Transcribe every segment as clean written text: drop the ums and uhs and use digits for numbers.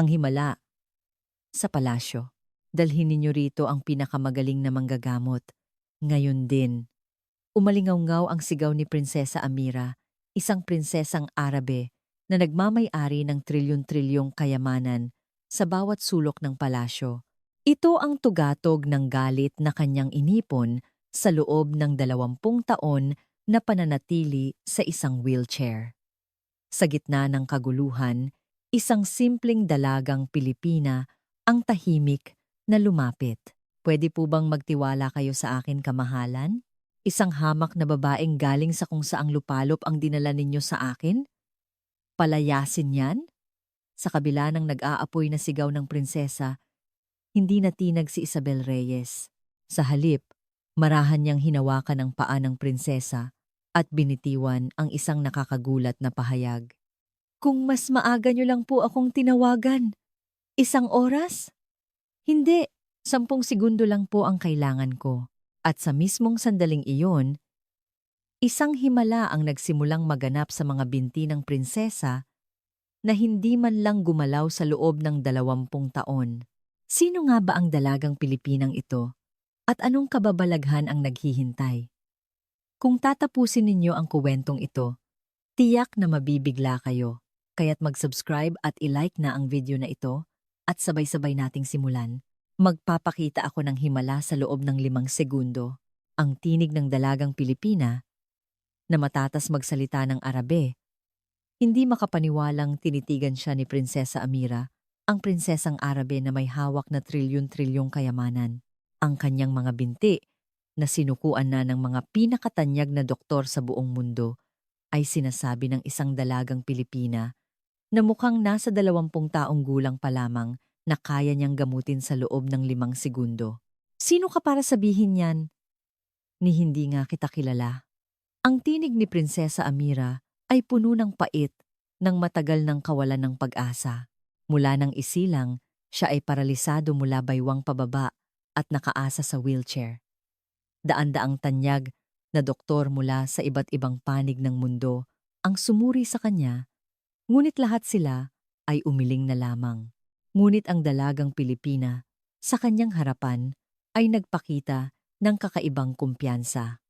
Ang himala sa palasyo. Dalhin ninyo rito ang pinakamagaling na manggagamot. Ngayon din, umalingaw-ngaw ang sigaw ni Prinsesa Amira, isang prinsesang Arabe na nagmamay-ari ng trilyon-trilyong kayamanan sa bawat sulok ng palasyo. Ito ang tugatog ng galit na kanyang inipon sa loob ng 20 taon na pananatili sa isang wheelchair. Sa gitna ng kaguluhan, isang simpleng dalagang Pilipina ang tahimik na lumapit. Pwede po bang magtiwala kayo sa akin, kamahalan? Isang hamak na babaeng galing sa kung saang lupalop ang dinala ninyo sa akin? Palayasin yan? Sa kabila ng nag-aapoy na sigaw ng prinsesa, hindi natinag si Isabel Reyes. Sa halip, marahan niyang hinawakan ang paa ng prinsesa at binitiwan ang isang nakakagulat na pahayag. Kung mas maaga niyo lang po akong tinawagan. 1 oras? Hindi, 10 segundo lang po ang kailangan ko. At sa mismong sandaling iyon, isang himala ang nagsimulang maganap sa mga binti ng prinsesa na hindi man lang gumalaw sa loob ng 20 taon. Sino nga ba ang dalagang Pilipinang ito? At anong kababalaghan ang naghihintay? Kung tatapusin ninyo ang kuwentong ito, tiyak na mabibigla kayo. Kaya't mag-subscribe at i-like na ang video na ito at sabay-sabay nating simulan. Magpapakita ako ng himala sa loob ng 5 segundo. Ang tinig ng dalagang Pilipina na matatas magsalita ng Arabe. Hindi makapaniwalang tinitigan siya ni Prinsesa Amira, ang prinsesang Arabe na may hawak na trilyon-trilyong kayamanan. Ang kanyang mga binti na sinukuan na ng mga pinakatanyag na doktor sa buong mundo ay sinasabi ng isang dalagang Pilipina na mukhang nasa 20 taong gulang pa lamang na kaya niyang gamutin sa loob ng 5 segundo. Sino ka para sabihin yan? Ni hindi nga kita kilala. Ang tinig ni Prinsesa Amira ay puno ng pait ng matagal ng kawalan ng pag-asa. Mula ng isilang, siya ay paralisado mula baywang pababa at nakaasa sa wheelchair. Daan-daang tanyag na doktor mula sa iba't ibang panig ng mundo ang sumuri sa kanya, ngunit lahat sila ay umiling na lamang. Ngunit ang dalagang Pilipina sa kanyang harapan ay nagpakita ng kakaibang kumpiyansa.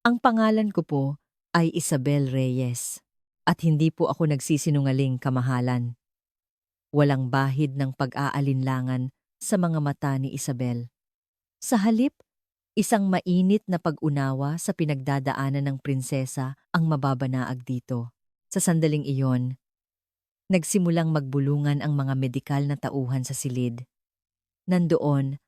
Ang pangalan ko po ay Isabel Reyes at hindi po ako nagsisinungaling, kamahalan. Walang bahid ng pag-aalinlangan sa mga mata ni Isabel. Sa halip, isang mainit na pag-unawa sa pinagdadaanan ng prinsesa ang mababanaag dito. Sa sandaling iyon, nagsimulang magbulungan ang mga medikal na tauhan sa silid. Nandoon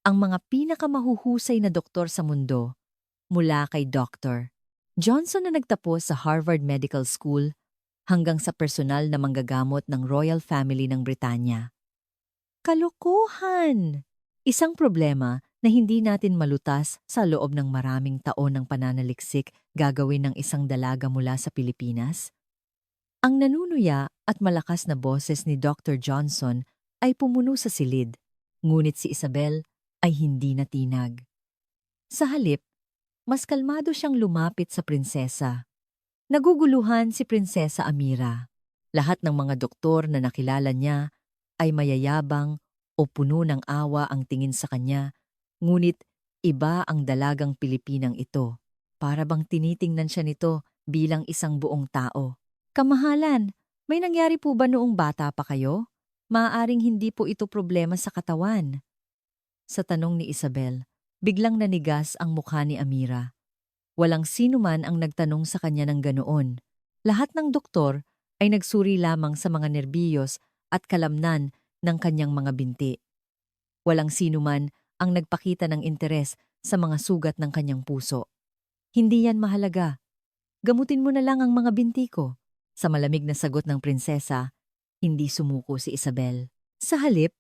ang mga pinakamahuhusay na doktor sa mundo, mula kay Dr. Johnson na nagtapos sa Harvard Medical School hanggang sa personal na manggagamot ng Royal Family ng Britanya. Kalokohan! Isang problema na hindi natin malutas sa loob ng maraming taon ng pananaliksik gagawin ng isang dalaga mula sa Pilipinas? Ang nanunuya at malakas na boses ni Dr. Johnson ay pumuno sa silid, ngunit si Isabel ay hindi natinag. Sa halip, mas kalmado siyang lumapit sa prinsesa. Naguguluhan si Prinsesa Amira. Lahat ng mga doktor na nakilala niya ay mayayabang o puno ng awa ang tingin sa kanya, ngunit iba ang dalagang Pilipinang ito. Para bang tinitingnan siya nito bilang isang buong tao. Kamahalan, may nangyari po ba noong bata pa kayo? Maaaring hindi po ito problema sa katawan. Sa tanong ni Isabel, biglang nanigas ang mukha ni Amira. Walang sino man ang nagtanong sa kanya ng ganoon. Lahat ng doktor ay nagsuri lamang sa mga nerbiyos at kalamnan ng kanyang mga binti. Walang sino man ang nagpakita ng interes sa mga sugat ng kanyang puso. Hindi yan mahalaga. Gamutin mo na lang ang mga binti ko. Sa malamig na sagot ng prinsesa, hindi sumuko si Isabel. Sa halip,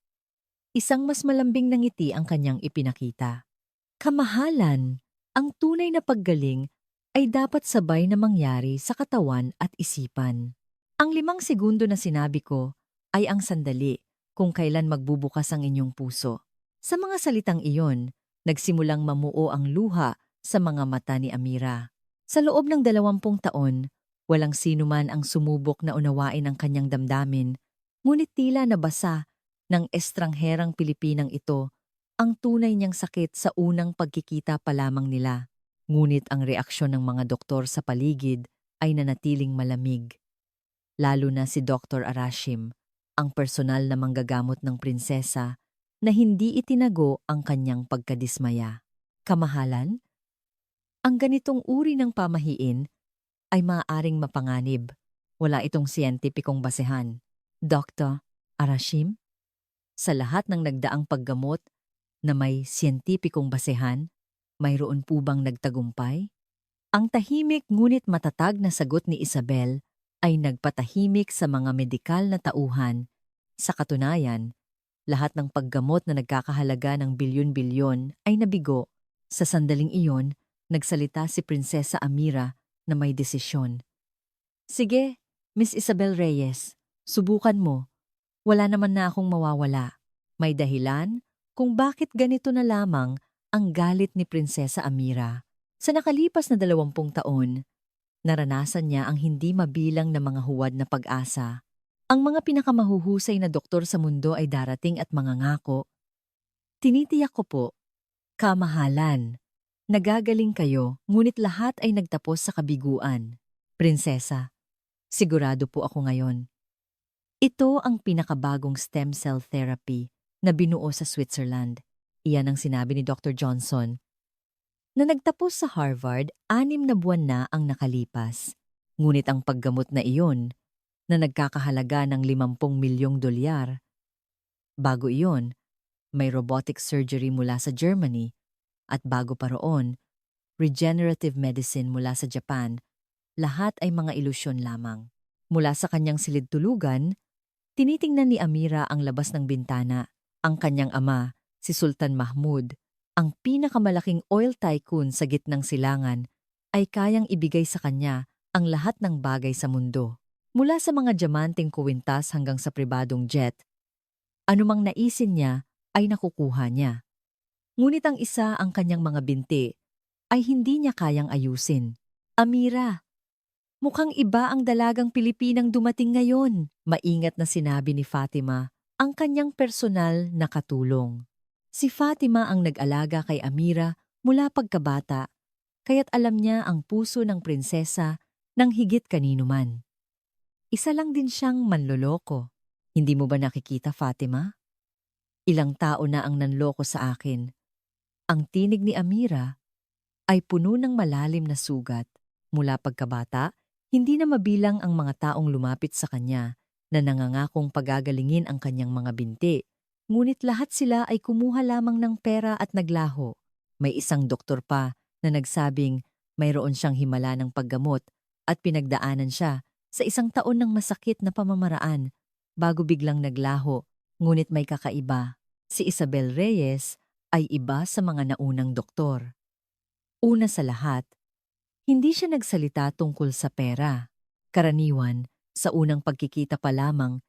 isang mas malambing na ngiti ang kanyang ipinakita. Kamahalan, ang tunay na paggaling ay dapat sabay na mangyari sa katawan at isipan. Ang 5 segundo na sinabi ko ay ang sandali kung kailan magbubukas ang inyong puso. Sa mga salitang iyon, nagsimulang mamuo ang luha sa mga mata ni Amira. Sa loob ng 20 taon, walang sino man ang sumubok na unawain ang kanyang damdamin Ngunit tila nabasa ng estrangherang Pilipinang ito ang tunay niyang sakit sa unang pagkikita pa lamang nila. Ngunit ang reaksyon ng mga doktor sa paligid ay nanatiling malamig. Lalo na si Dr. Arashim, ang personal na manggagamot ng prinsesa na hindi itinago ang kanyang pagkadismaya. Kamahalan, ang ganitong uri ng pamahiin ay maaaring mapanganib. Wala itong siyentipikong basehan. Dr. Arashim, sa lahat ng nagdaang paggamot na may siyentipikong basehan, mayroon po bang nagtagumpay? Ang tahimik ngunit matatag na sagot ni Isabel ay nagpatahimik sa mga medikal na tauhan. Sa katunayan, lahat ng paggamot na nagkakahalaga ng bilyon-bilyon ay nabigo. Sa sandaling iyon, nagsalita si Prinsesa Amira na may desisyon. Sige, Miss Isabel Reyes, subukan mo. Wala naman na akong mawawala. May dahilan kung bakit ganito na lamang ang galit ni Prinsesa Amira. Sa nakalipas na 20 taon, naranasan niya ang hindi mabilang na mga huwad na pag-asa. Ang mga pinakamahuhusay na doktor sa mundo ay darating at mangangako. Tinitiyak ko po, kamahalan. Nagagaling kayo, ngunit lahat ay nagtapos sa kabiguan. Prinsesa, sigurado po ako ngayon. Ito ang pinakabagong stem cell therapy na binuo sa Switzerland. Iyan ang sinabi ni Dr. Johnson. Na nagtapos sa Harvard, 6 na buwan na ang nakalipas. Ngunit ang paggamot na iyon, na nagkakahalaga ng 50 milyong dolyar. Bago iyon, may robotic surgery mula sa Germany at bago pa roon, regenerative medicine mula sa Japan. Lahat ay mga ilusyon lamang. Mula sa kanyang silid-tulugan, tinitingnan ni Amira ang labas ng bintana. Ang kanyang ama, si Sultan Mahmud, ang pinakamalaking oil tycoon sa gitnang silangan, ay kayang ibigay sa kanya ang lahat ng bagay sa mundo. Mula sa mga diamanteng kuwintas hanggang sa pribadong jet, anumang naisin niya ay nakukuha niya. Ngunit ang isa, ang kanyang mga binti, ay hindi niya kayang ayusin. Amira, mukhang iba ang dalagang Pilipinang dumating ngayon, maingat na sinabi ni Fatima, ang kanyang personal na katulong. Si Fatima ang nag-alaga kay Amira mula pagkabata, kaya't alam niya ang puso ng prinsesa ng higit kanino man. Isa lang din siyang manloloko. Hindi mo ba nakikita, Fatima? Ilang tao na ang nanloko sa akin. Ang tinig ni Amira ay puno ng malalim na sugat. Mula pagkabata, hindi na mabilang ang mga taong lumapit sa kanya na nangangakong pagagalingin ang kanyang mga binti. Ngunit lahat sila ay kumuha lamang ng pera at naglaho. May isang doktor pa na nagsabing mayroon siyang himala ng paggamot at pinagdaanan siya sa 1 taon ng masakit na pamamaraan bago biglang naglaho. Ngunit may kakaiba. Si Isabel Reyes ay iba sa mga naunang doktor. Una sa lahat, hindi siya nagsalita tungkol sa pera. Karaniwan, sa unang pagkikita pa lamang,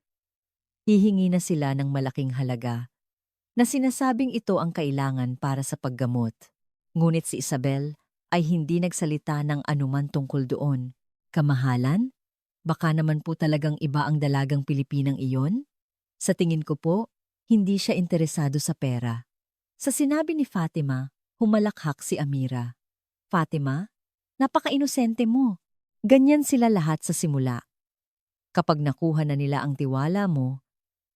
hihingi na sila ng malaking halaga na sinasabing ito ang kailangan para sa paggamot. Ngunit si Isabel ay hindi nagsalita ng anuman tungkol doon. Kamahalan? Baka naman po talagang iba ang dalagang Pilipinang iyon? Sa tingin ko po, hindi siya interesado sa pera. Sa sinabi ni Fatima, humalakhak si Amira. Fatima, napaka-inosente mo. Ganyan sila lahat sa simula. Kapag nakuha na nila ang tiwala mo,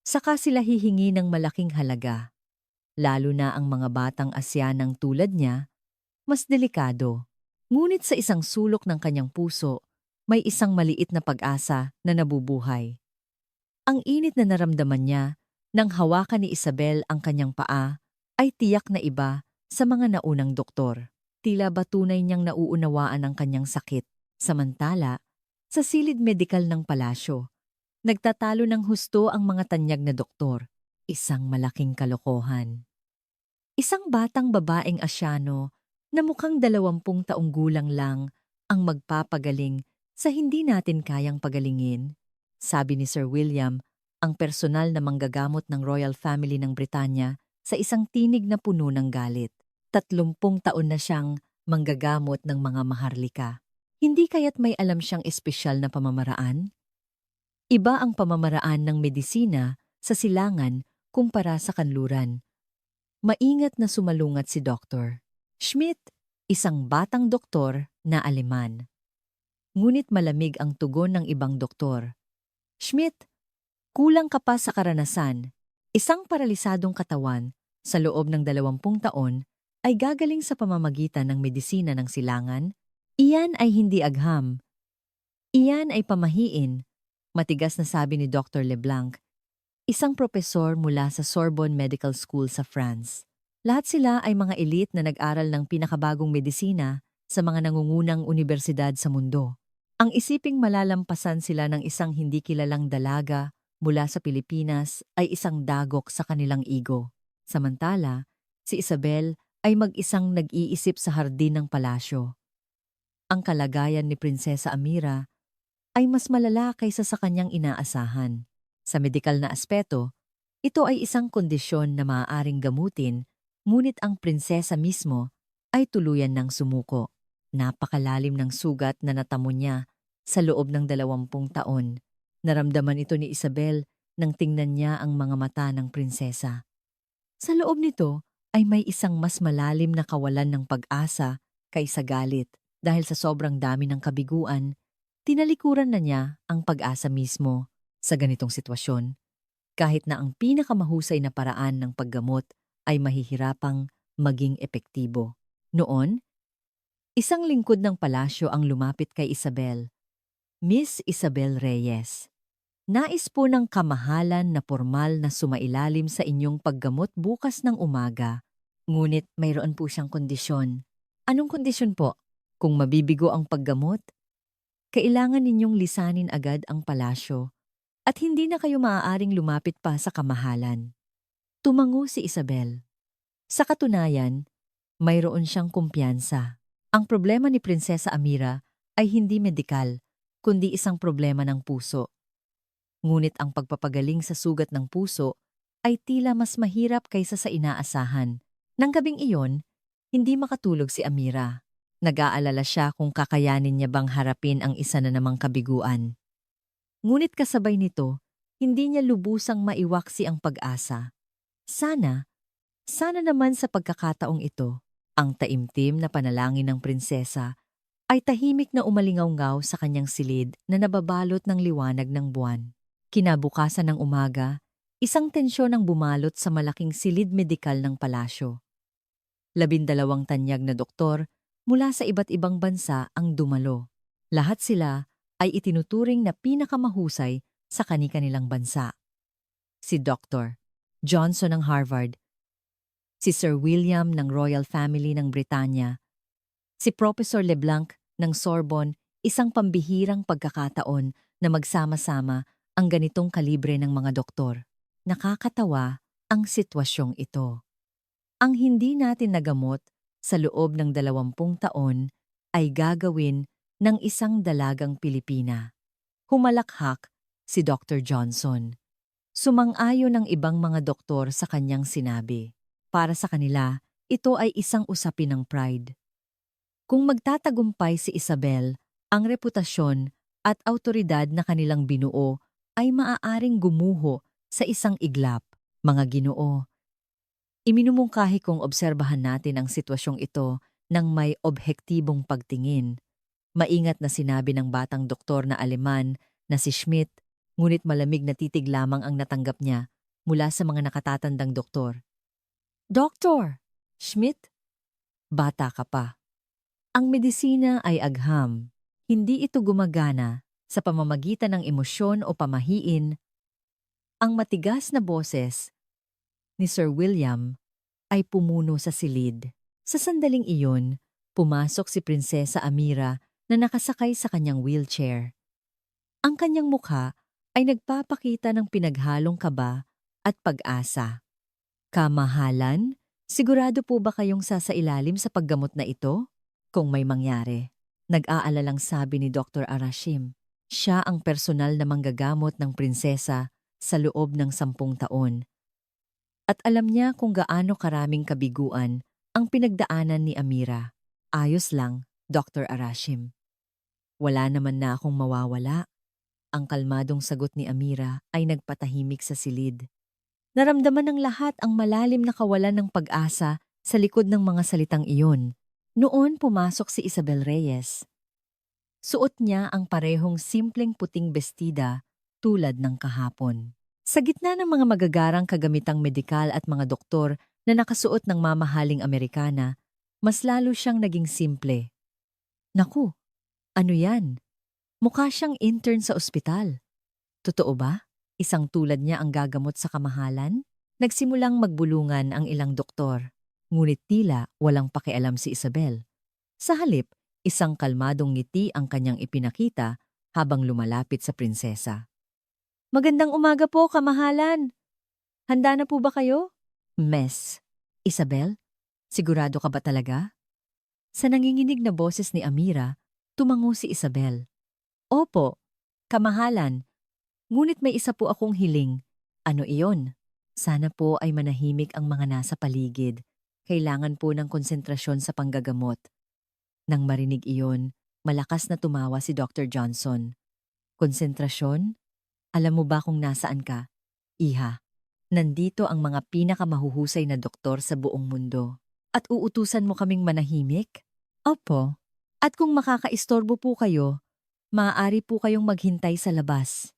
saka sila hihingi ng malaking halaga. Lalo na ang mga batang Asyanang tulad niya, mas delikado. Ngunit sa isang sulok ng kanyang puso, may isang maliit na pag-asa na nabubuhay. Ang init na naramdaman niya nang hawakan ni Isabel ang kanyang paa ay tiyak na iba sa mga naunang doktor. Tila ba tunay niyang nauunawaan ang kanyang sakit. Samantala, sa silid medikal ng palasyo, nagtatalo ng husto ang mga tanyag na doktor. Isang malaking kalokohan. Isang batang babaeng Asyano na mukhang 20 taong gulang lang ang magpapagaling sa hindi natin kayang pagalingin, sabi ni Sir William, ang personal na manggagamot ng Royal Family ng Britanya sa isang tinig na puno ng galit. 30 taon na siyang manggagamot ng mga maharlika. Hindi kaya't may alam siyang espesyal na pamamaraan? Iba ang pamamaraan ng medisina sa silangan kumpara sa kanluran. Maingat na sumalungat si Dr. Schmidt, isang batang doktor na Aleman. Ngunit malamig ang tugon ng ibang doktor. Schmidt, kulang ka pa sa karanasan. Isang paralisadong katawan sa loob ng 20 taon ay gagaling sa pamamagitan ng medisina ng silangan. Iyan ay hindi agham. Iyan ay pamahiin, matigas na sabi ni Dr. LeBlanc, isang propesor mula sa Sorbonne Medical School sa France. Lahat sila ay mga elite na nag-aral ng pinakabagong medisina sa mga nangungunang unibersidad sa mundo. Ang isiping malalampasan sila ng isang hindi kilalang dalaga mula sa Pilipinas ay isang dagok sa kanilang ego. Samantala, si Isabel ay mag-isang nag-iisip sa hardin ng palasyo. Ang kalagayan ni Prinsesa Amira ay mas malala kaysa sa kanyang inaasahan. Sa medikal na aspeto, ito ay isang kondisyon na maaaring gamutin, ngunit ang prinsesa mismo ay tuluyan ng sumuko. Napakalalim ng sugat na natamo niya sa loob ng 20 taon. Naramdaman ito ni Isabel nang tingnan niya ang mga mata ng prinsesa. Sa loob nito ay may isang mas malalim na kawalan ng pag-asa kaysa galit dahil sa sobrang dami ng kabiguan. Tinalikuran na niya ang pag-asa mismo sa ganitong sitwasyon, kahit na ang pinakamahusay na paraan ng paggamot ay mahihirapang maging epektibo. Noon, isang lingkod ng palasyo ang lumapit kay Isabel. Miss Isabel Reyes, nais po ng kamahalan na formal na sumailalim sa inyong paggamot bukas ng umaga. Ngunit mayroon po siyang kondisyon. Anong kondisyon po? Kung mabibigo ang paggamot, kailangan ninyong lisanin agad ang palasyo at hindi na kayo maaaring lumapit pa sa kamahalan. Tumango si Isabel. Sa katunayan, mayroon siyang kumpiyansa. Ang problema ni Prinsesa Amira ay hindi medikal, kundi isang problema ng puso. Ngunit ang pagpapagaling sa sugat ng puso ay tila mas mahirap kaysa sa inaasahan. Nang gabing iyon, hindi makatulog si Amira. Nag-aalala siya kung kakayanin niya bang harapin ang isa na namang kabiguan. Ngunit kasabay nito, hindi niya lubusang maiwaksi ang pag-asa. Sana naman sa pagkakataong ito, ang taimtim na panalangin ng prinsesa ay tahimik na umalingaw-ngaw sa kanyang silid na nababalot ng liwanag ng buwan. Kinabukasan ng umaga, isang tensyon ang bumalot sa malaking silid medikal ng palasyo. 12 tanyag na doktor mula sa iba't ibang bansa ang dumalo. Lahat sila ay itinuturing na pinakamahusay sa kani-kanilang bansa. Si Dr. Johnson ng Harvard, si Sir William ng Royal Family ng Britanya, si Professor LeBlanc ng Sorbonne, isang pambihirang pagkakataon na magsama-sama ang ganitong kalibre ng mga doktor. Nakakatawa ang sitwasyong ito. Ang hindi natin nagamot sa loob ng 20 taon ay gagawin ng isang dalagang Pilipina. Humalakhak si Dr. Johnson. Sumang-ayon ang ibang mga doktor sa kanyang sinabi. Para sa kanila, ito ay isang usapin ng pride. Kung magtatagumpay si Isabel, ang reputasyon at awtoridad na kanilang binuo ay maaaring gumuho sa isang iglap. Mga Ginoo, iminumungkahi kong obserbahan natin ang sitwasyong ito ng may obhektibong pagtingin. Maingat na sinabi ng batang doktor na Aleman na si Schmidt, ngunit malamig na titig lamang ang natanggap niya mula sa mga nakatatandang doktor. Doktor! Schmidt? Bata ka pa. Ang medisina ay agham. Hindi ito gumagana sa pamamagitan ng emosyon o pamahiin. Ang matigas na boses ni Sir William ay pumuno sa silid. Sa sandaling iyon, pumasok si Prinsesa Amira na nakasakay sa kanyang wheelchair. Ang kanyang mukha ay nagpapakita ng pinaghalong kaba at pag-asa. Kamahalan, sigurado po ba kayong sasailalim sa paggamot na ito? Kung may mangyari, nag-aalalang sabi ni Dr. Arashim. Siya ang personal na manggagamot ng prinsesa sa loob ng 10 taon. At alam niya kung gaano karaming kabiguan ang pinagdaanan ni Amira. Ayos lang, Dr. Arashim. Wala naman na akong mawawala. ang kalmadong sagot ni Amira ay nagpatahimik sa silid. Naramdaman ng lahat ang malalim na kawalan ng pag-asa sa likod ng mga salitang iyon. Noon pumasok si Isabel Reyes. Suot niya ang parehong simpleng puting bestida tulad ng kahapon. Sa gitna ng mga magagarang kagamitang medikal at mga doktor na nakasuot ng mamahaling Amerikana, mas lalo siyang naging simple. Naku, ano yan? Mukha siyang intern sa ospital. Totoo ba? Isang tulad niya ang gagamot sa kamahalan? Nagsimulang magbulungan ang ilang doktor. Ngunit tila walang pakialam si Isabel. Sa halip, isang kalmadong ngiti ang kanyang ipinakita habang lumalapit sa prinsesa. Magandang umaga po, kamahalan. Handa na po ba kayo? Miss. Isabel, sigurado ka ba talaga? Sa nanginginig na boses ni Amira, tumango si Isabel. Opo, kamahalan. Ngunit may isa po akong hiling. Ano iyon? Sana po ay manahimik ang mga nasa paligid. Kailangan po ng konsentrasyon sa panggagamot. Nang marinig iyon, malakas na tumawa si Dr. Johnson. Konsentrasyon? Alam mo ba kung nasaan ka? Iha, nandito ang mga pinakamahuhusay na doktor sa buong mundo. At uutusan mo kaming manahimik? Opo. At kung makakaistorbo po kayo, maaari po kayong maghintay sa labas.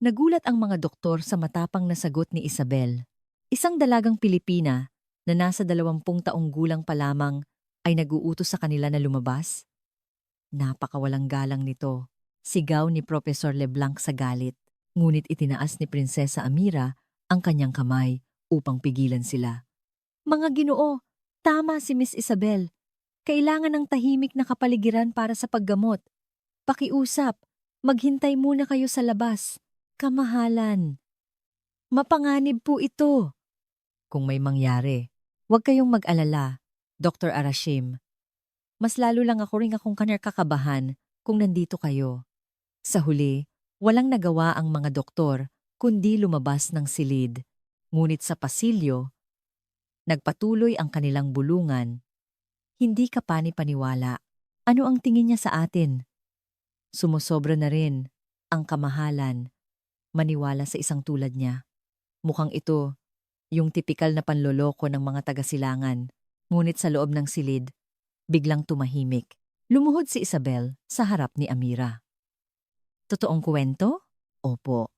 Nagulat ang mga doktor sa matapang na sagot ni Isabel. Isang dalagang Pilipina na nasa 20 taong gulang pa lamang ay nag-uutos sa kanila na lumabas. Napakawalang galang nito. Sigaw ni Professor Leblanc sa galit. Ngunit itinaas ni Prinsesa Amira ang kanyang kamay upang pigilan sila. Mga Ginoo, tama si Miss Isabel. Kailangan ng tahimik na kapaligiran para sa paggamot. Pakiusap, maghintay muna kayo sa labas. Kamahalan. Mapanganib po ito. Kung may mangyari, huwag kayong mag-alala, Dr. Arashim. Mas lalo lang akong kakabahan kung nandito kayo. Sa huli, walang nagawa ang mga doktor kundi lumabas ng silid. Ngunit sa pasilyo, nagpatuloy ang kanilang bulungan. Hindi ka pani-paniwala. Ano ang tingin niya sa atin? Sumusobra na rin ang kamahalan. Maniwala sa isang tulad niya. Mukhang ito, yung tipikal na panloloko ng mga taga-silangan. Ngunit sa loob ng silid, biglang tumahimik. Lumuhod si Isabel sa harap ni Amira. Totoong kwento? Opo.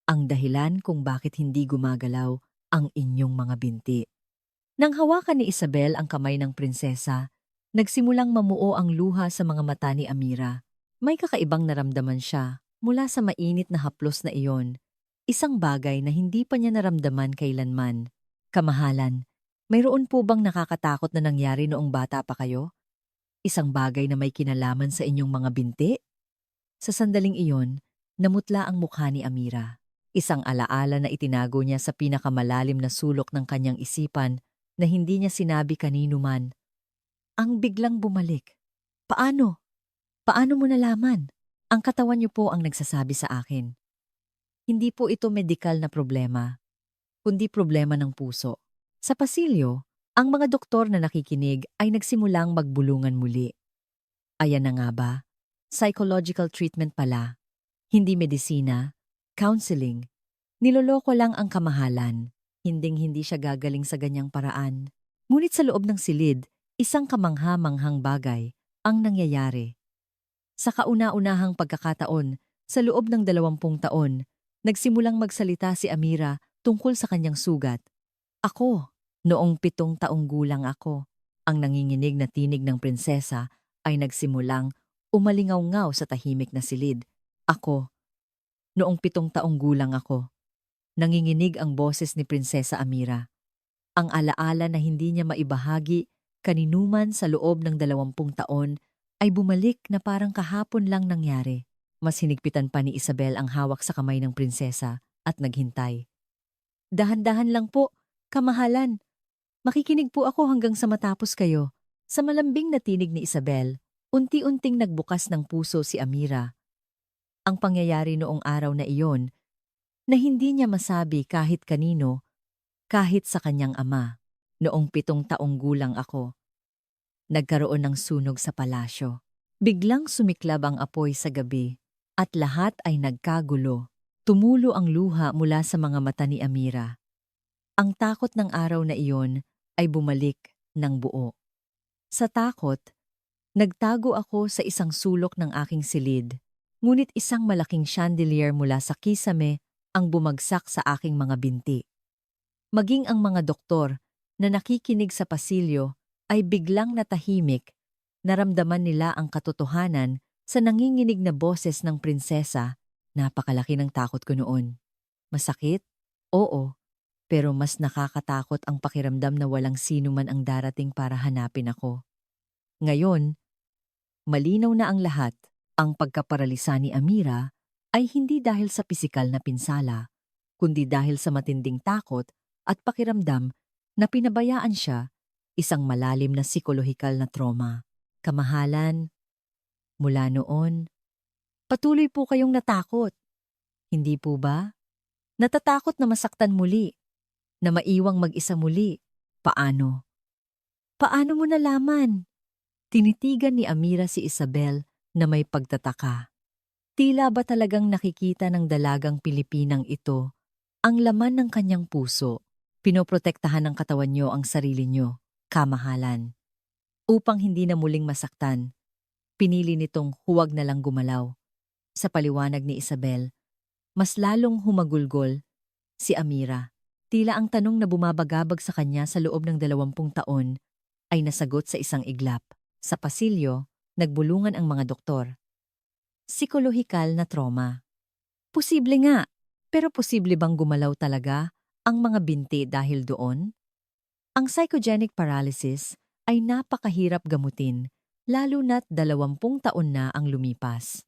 Ang dahilan kung bakit hindi gumagalaw ang inyong mga binti. Nang hawakan ni Isabel ang kamay ng prinsesa, nagsimulang mamuo ang luha sa mga mata ni Amira. May kakaibang naramdaman siya mula sa mainit na haplos na iyon. Isang bagay na hindi pa niya naramdaman kailanman. Kamahalan, mayroon po bang nakakatakot na nangyari noong bata pa kayo? Isang bagay na may kinalaman sa inyong mga binti? Sa sandaling iyon, namutla ang mukha ni Amira. Isang alaala na itinago niya sa pinakamalalim na sulok ng kanyang isipan na hindi niya sinabi kanino man. Ang biglang bumalik. Paano? Paano mo nalaman? Ang katawan niyo po ang nagsasabi sa akin. Hindi po ito medikal na problema, kundi problema ng puso. Sa pasilyo, ang mga doktor na nakikinig ay nagsimulang magbulungan muli. Ayan na nga ba? Psychological treatment pala. Hindi medisina, counseling. Niloloko lang ang kamahalan. Hinding-hindi siya gagaling sa ganyang paraan. Ngunit sa loob ng silid, isang kamangha-manghang bagay ang nangyayari. Sa kauna-unahang pagkakataon, sa loob ng 20 taon, nagsimulang magsalita si Amira tungkol sa kanyang sugat. Ako, noong 7 taong gulang ako, ang nanginginig na tinig ng prinsesa ay nagsimulang umalingaw-ngaw sa tahimik na silid. Ako, noong 7 taong gulang ako, nanginginig ang boses ni Prinsesa Amira. Ang alaala na hindi niya maibahagi kaninuman sa loob ng 20 taon ay bumalik na parang kahapon lang nangyari. Mas hinigpitan pa ni Isabel ang hawak sa kamay ng prinsesa at naghintay. Dahan-dahan lang po, kamahalan. Makikinig po ako hanggang sa matapos kayo. Sa malambing na tinig ni Isabel, unti-unting nagbukas ng puso si Amira. Ang pangyayari noong araw na iyon, na hindi niya masabi kahit kanino, kahit sa kanyang ama. Noong 7 taong gulang ako, nagkaroon ng sunog sa palasyo. Biglang sumiklab ang apoy sa gabi At lahat ay nagkagulo. Tumulo ang luha mula sa mga mata ni Amira. Ang takot ng araw na iyon ay bumalik ng buo. Sa takot, nagtago ako sa isang sulok ng aking silid, ngunit isang malaking chandelier mula sa kisame ang bumagsak sa aking mga binti. Maging ang mga doktor na nakikinig sa pasilyo ay biglang natahimik, naramdaman nila ang katotohanan sa nanginginig na boses ng prinsesa. Napakalaki ng takot ko noon. Masakit? Oo. Pero mas nakakatakot ang pakiramdam na walang sino man ang darating para hanapin ako. Ngayon, malinaw na ang lahat. Ang pagkaparalisa ni Amira ay hindi dahil sa pisikal na pinsala, kundi dahil sa matinding takot at pakiramdam na pinabayaan siya, isang malalim na psikolohikal na trauma. Kamahalan, mula noon, patuloy po kayong natakot. Hindi po ba? Natatakot na masaktan muli, na maiwang mag-isa muli. Paano? Paano mo nalaman? Tinitigan ni Amira si Isabel na may pagtataka. Tila ba talagang nakikita ng dalagang Pilipinang ito ang laman ng kanyang puso? Pinoprotektahan ng katawan niyo ang sarili niyo, kamahalan. Upang hindi na muling masaktan, pinili nitong huwag na lang gumalaw. Sa paliwanag ni Isabel, mas lalong humagulgol si Amira. Tila ang tanong na bumabagabag sa kanya sa loob ng 20 taon ay nasagot sa isang iglap. Sa pasilyo, nagbulungan ang mga doktor. Psikolohikal na trauma. Posible nga, pero posible bang gumalaw talaga ang mga binti dahil doon? Ang psychogenic paralysis ay napakahirap gamutin, lalo na't 20 taon na ang lumipas.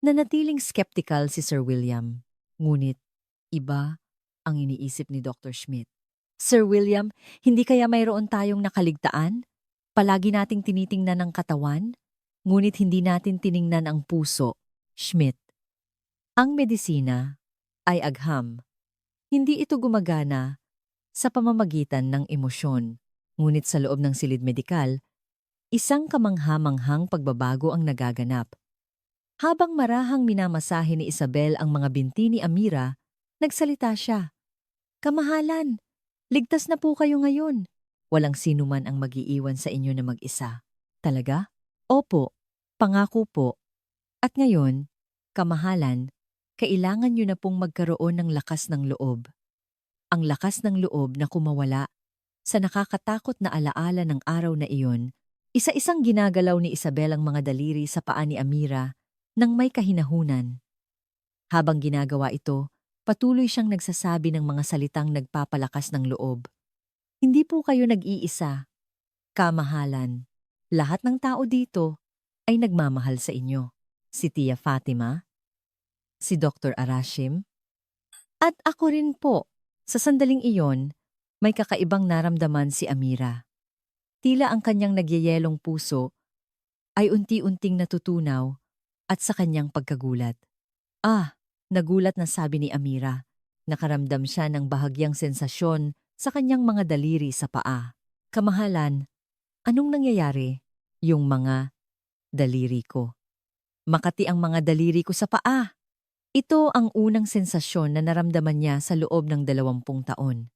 Nanatiling skeptical si Sir William. Ngunit, iba ang iniisip ni Dr. Schmidt. Sir William, hindi kaya mayroon tayong nakaligtaan? Palagi nating tinitingnan ang katawan, ngunit hindi natin tiningnan ang puso. Schmidt. Ang medisina ay agham. Hindi ito gumagana sa pamamagitan ng emosyon. Ngunit sa loob ng silid medikal, isang kamangha-manghang pagbabago ang nagaganap. Habang marahang minamasahe ni Isabel ang mga binti ni Amira, nagsalita siya. Kamahalan, ligtas na po kayo ngayon. Walang sino man ang mag-iiwan sa inyo na mag-isa. Talaga? Opo, pangako po. At ngayon, kamahalan, kailangan nyo na pong magkaroon ng lakas ng loob. Ang lakas ng loob na kumawala sa nakakatakot na alaala ng araw na iyon, isa-isang ginagalaw ni Isabel ang mga daliri sa paa ni Amira nang may kahinahunan. Habang ginagawa ito, patuloy siyang nagsasabi ng mga salitang nagpapalakas ng loob. Hindi po kayo nag-iisa. Kamahalan. Lahat ng tao dito ay nagmamahal sa inyo. Si Tia Fatima, si Dr. Arashim, at ako rin po. Sa sandaling iyon, may kakaibang naramdaman si Amira. Tila ang kanyang nagyayelong puso ay unti-unting natutunaw at sa kanyang pagkagulat. Nagulat na sabi ni Amira. Nakaramdam siya ng bahagyang sensasyon sa kanyang mga daliri sa paa. Kamahalan, anong nangyayari? Yung mga daliri ko. Makati ang mga daliri ko sa paa. Ito ang unang sensasyon na naramdaman niya sa loob ng 20 taon.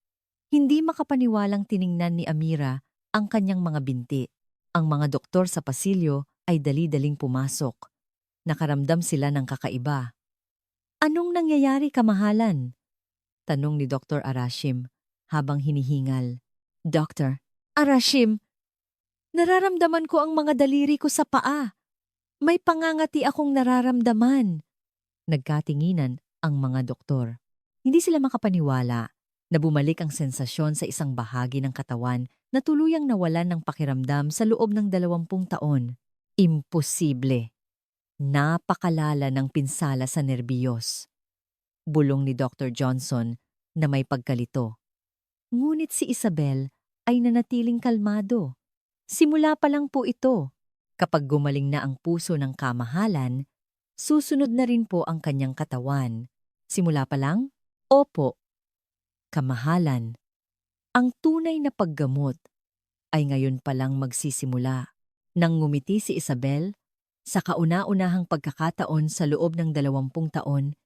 Hindi makapaniwalang tiningnan ni Amira ang kanyang mga binti. Ang mga doktor sa pasilyo ay dali-daling pumasok. Nakaramdam sila ng kakaiba. Anong nangyayari, kamahalan? Tanong ni Dr. Arashim habang hinihingal. Dr. Arashim, nararamdaman ko ang mga daliri ko sa paa. May pangangati akong nararamdaman. Nagkatinginan ang mga doktor. Hindi sila makapaniwala na bumalik ang sensasyon sa isang bahagi ng katawan na tuluyang nawalan ng pakiramdam sa loob ng 20 taon. Imposible. Napakalala ng pinsala sa nerbiyos. Bulong ni Dr. Johnson na may pagkalito. Ngunit si Isabel ay nanatiling kalmado. Simula pa lang po ito. Kapag gumaling na ang puso ng kamahalan, susunod na rin po ang kanyang katawan. Simula pa lang? Opo. Kamahalan. Ang tunay na paggamot ay ngayon pa lang magsisimula. Nang ngumiti si Isabel, Sa kauna-unahang pagkakataon sa loob ng 20 taon,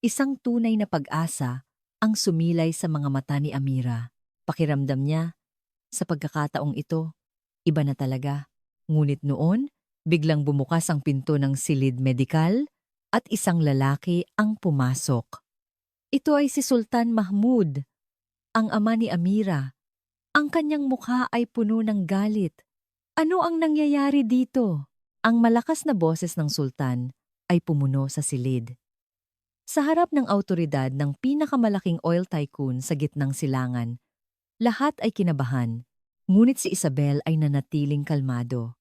isang tunay na pag-asa ang sumilay sa mga mata ni Amira. Pakiramdam niya, sa pagkakataong ito, iba na talaga. Ngunit noon, biglang bumukas ang pinto ng silid medikal at isang lalaki ang pumasok. Ito ay si Sultan Mahmud, ang ama ni Amira. Ang kanyang mukha ay puno ng galit. Ano ang nangyayari dito? Ang malakas na boses ng sultan ay pumuno sa silid. Sa harap ng awtoridad ng pinakamalaking oil tycoon sa gitnang silangan, lahat ay kinabahan, ngunit si Isabel ay nanatiling kalmado.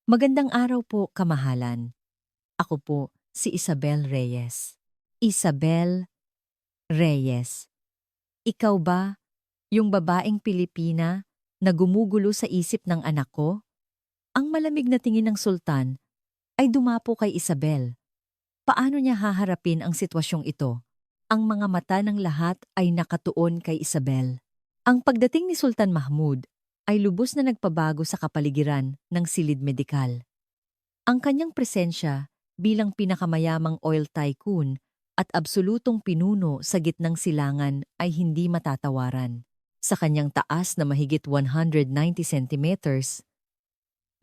Magandang araw po, kamahalan. Ako po, si Isabel Reyes. Isabel Reyes. Ikaw ba, yung babaeng Pilipina na gumugulo sa isip ng anak ko? Ang malamig na tingin ng sultan ay dumapo kay Isabel. Paano niya haharapin ang sitwasyong ito? Ang mga mata ng lahat ay nakatuon kay Isabel. Ang pagdating ni Sultan Mahmud ay lubos na nagpabago sa kapaligiran ng silid medikal. Ang kanyang presensya bilang pinakamayamang oil tycoon at absolutong pinuno sa gitnang silangan ay hindi matatawaran. Sa kanyang taas na mahigit 190 centimeters,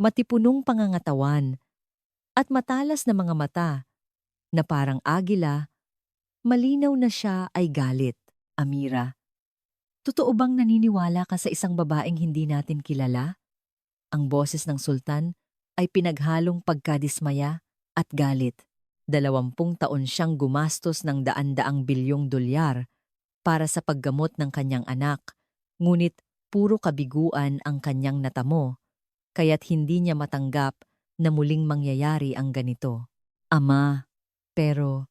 matipunong pangangatawan at matalas na mga mata na parang agila, malinaw na siya ay galit. Amira, totoo bang naniniwala ka sa isang babaeng hindi natin kilala? Ang boses ng sultan ay pinaghalong pagkadismaya at galit. 20 taon siyang gumastos ng daan-daang bilyong dolyar para sa paggamot ng kanyang anak, ngunit puro kabiguan ang kanyang natamo, kaya't hindi niya matanggap na muling mangyayari ang ganito. Ama, pero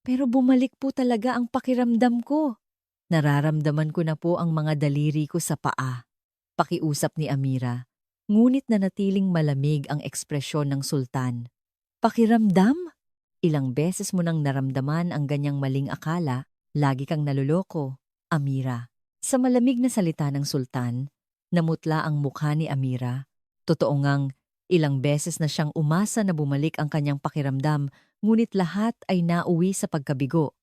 bumalik po talaga ang pakiramdam ko. Nararamdaman ko na po ang mga daliri ko sa paa. Pakiusap ni Amira, ngunit nanatiling malamig ang ekspresyon ng sultan. Pakiramdam? Ilang beses mo nang naramdaman ang ganyang maling akala, lagi kang naluloko, Amira. Sa malamig na salita ng sultan, namutla ang mukha ni Amira. Totoo ngang ilang beses na siyang umasa na bumalik ang kanyang pakiramdam, ngunit lahat ay nauwi sa pagkabigo.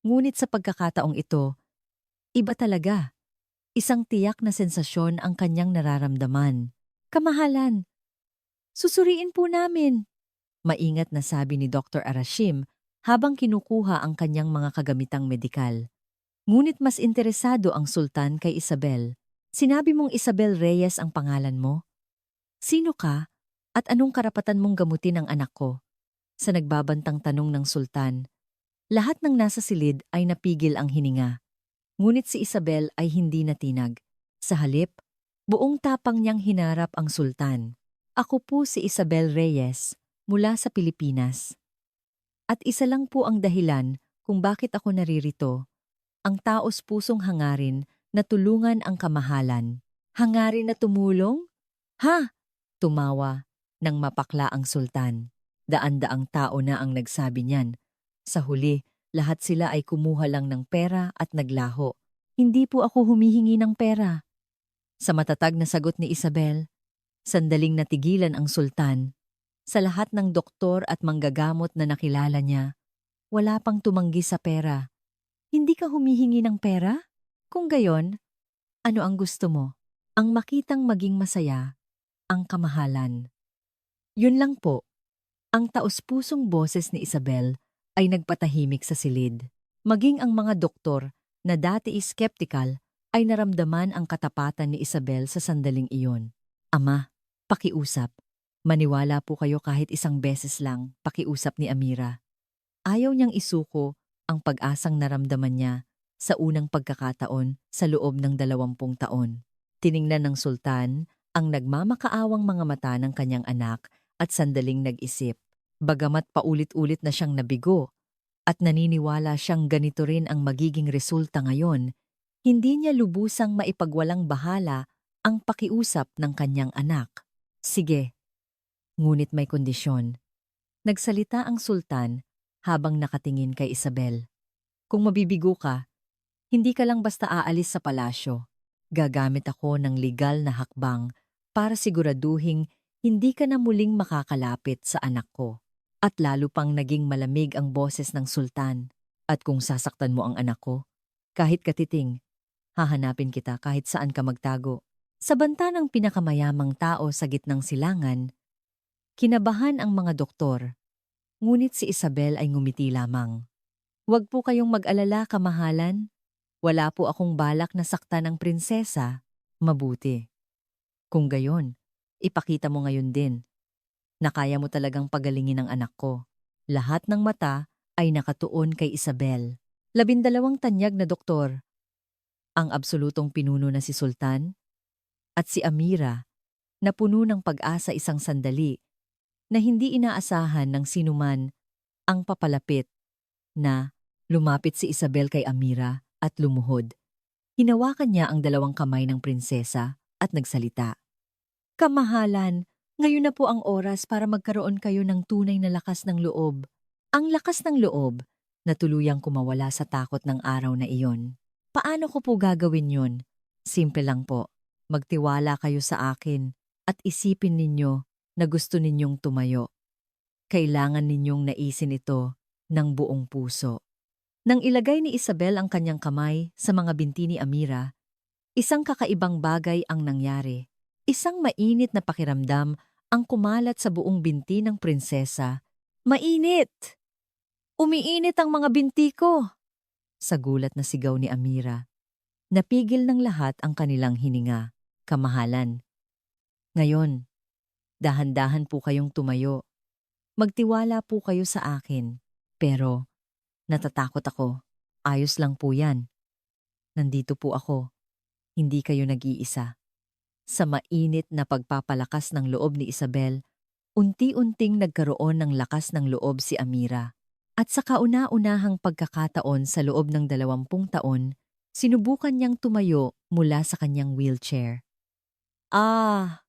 Ngunit sa pagkakataong ito, iba talaga. Isang tiyak na sensasyon ang kanyang nararamdaman. Kamahalan, susuriin po namin. Maingat na sabi ni Dr. Arashim habang kinukuha ang kanyang mga kagamitang medikal. Ngunit mas interesado ang sultan kay Isabel. Sinabi mong Isabel Reyes ang pangalan mo? Sino ka at anong karapatan mong gamutin ang anak ko? Sa nagbabantang tanong ng sultan, lahat ng nasa silid ay napigil ang hininga. Ngunit si Isabel ay hindi natinag. Sa halip, buong tapang niyang hinarap ang sultan. Ako po si Isabel Reyes, mula sa Pilipinas. At isa lang po ang dahilan kung bakit ako naririto, ang taos-pusong hangarin na tulungan ang kamahalan. Hangarin na tumulong? Ha? Tumawa nang mapakla ang sultan. Daan-daang tao na ang nagsabi niyan. Sa huli, lahat sila ay kumuha lang ng pera at naglaho. Hindi po ako humihingi ng pera. Sa matatag na sagot ni Isabel, sandaling natigilan ang sultan. Sa lahat ng doktor at manggagamot na nakilala niya, wala pang tumanggi sa pera. Hindi ka humihingi ng pera? Kung gayon, ano ang gusto mo? Ang makitang maging masaya, ang kamahalan. Yun lang po. Ang taos-pusong boses ni Isabel ay nagpatahimik sa silid. Maging ang mga doktor na dati skeptical ay naramdaman ang katapatan ni Isabel sa sandaling iyon. Ama, pakiusap. Maniwala po kayo kahit isang beses lang, pakiusap ni Amira. Ayaw niyang isuko ang pag-asang naramdaman niya sa unang pagkakataon sa loob ng 20 taon. Tiningnan ng sultan ang nagmamakaawang mga mata ng kanyang anak at sandaling nag-isip. Bagamat paulit-ulit na siyang nabigo at naniniwala siyang ganito rin ang magiging resulta ngayon, hindi niya lubusang maipagwalang bahala ang pakiusap ng kanyang anak. Sige, ngunit may kondisyon. Nagsalita ang sultan habang nakatingin kay Isabel. Kung mabibigo ka, hindi ka lang basta aalis sa palasyo. Gagamit ako ng legal na hakbang para siguraduhing Hindi ka na muling makakalapit sa anak ko. At lalo pang naging malamig ang boses ng sultan. At kung sasaktan mo ang anak ko, kahit katiting, hahanapin kita kahit saan ka magtago. Sa banta ng pinakamayamang tao sa gitnang silangan, kinabahan ang mga doktor. Ngunit si Isabel ay ngumiti lamang. Huwag po kayong mag-alala, kamahalan. Wala po akong balak na saktan ng prinsesa. Mabuti. Kung gayon, ipakita mo ngayon din na kaya mo talagang pagalingin ang anak ko. Lahat ng mata ay nakatuon kay Isabel. 12 tanyag na doktor, ang absolutong pinuno na si Sultan, at si Amira, na puno ng pag-asa isang sandali, na hindi inaasahan ng sinuman ang papalapit, na lumapit si Isabel kay Amira at lumuhod. Hinawakan niya ang 2 kamay ng prinsesa at nagsalita. Kamahalan, ngayon na po ang oras para magkaroon kayo ng tunay na lakas ng loob. Ang lakas ng loob na tuluyang kumawala sa takot ng araw na iyon. Paano ko po gagawin yun? Simple lang po. Magtiwala kayo sa akin at isipin ninyo na gusto ninyong tumayo. Kailangan ninyong naisin ito ng buong puso. Nang ilagay ni Isabel ang kanyang kamay sa mga binti ni Amira, isang kakaibang bagay ang nangyari. Isang mainit na pakiramdam ang kumalat sa buong binti ng prinsesa. Mainit! Umiinit ang mga binti ko! Sa gulat na sigaw ni Amira. Napigil ng lahat ang kanilang hininga. Kamahalan. Ngayon, dahan-dahan po kayong tumayo. Magtiwala po kayo sa akin. Pero, natatakot ako. Ayos lang po yan. Nandito po ako. Hindi kayo nag-iisa. Sa mainit na pagpapalakas ng loob ni Isabel, unti-unting nagkaroon ng lakas ng loob si Amira. At sa kauna-unahang pagkakataon sa loob ng 20 taon, sinubukan niyang tumayo mula sa kanyang wheelchair. Ang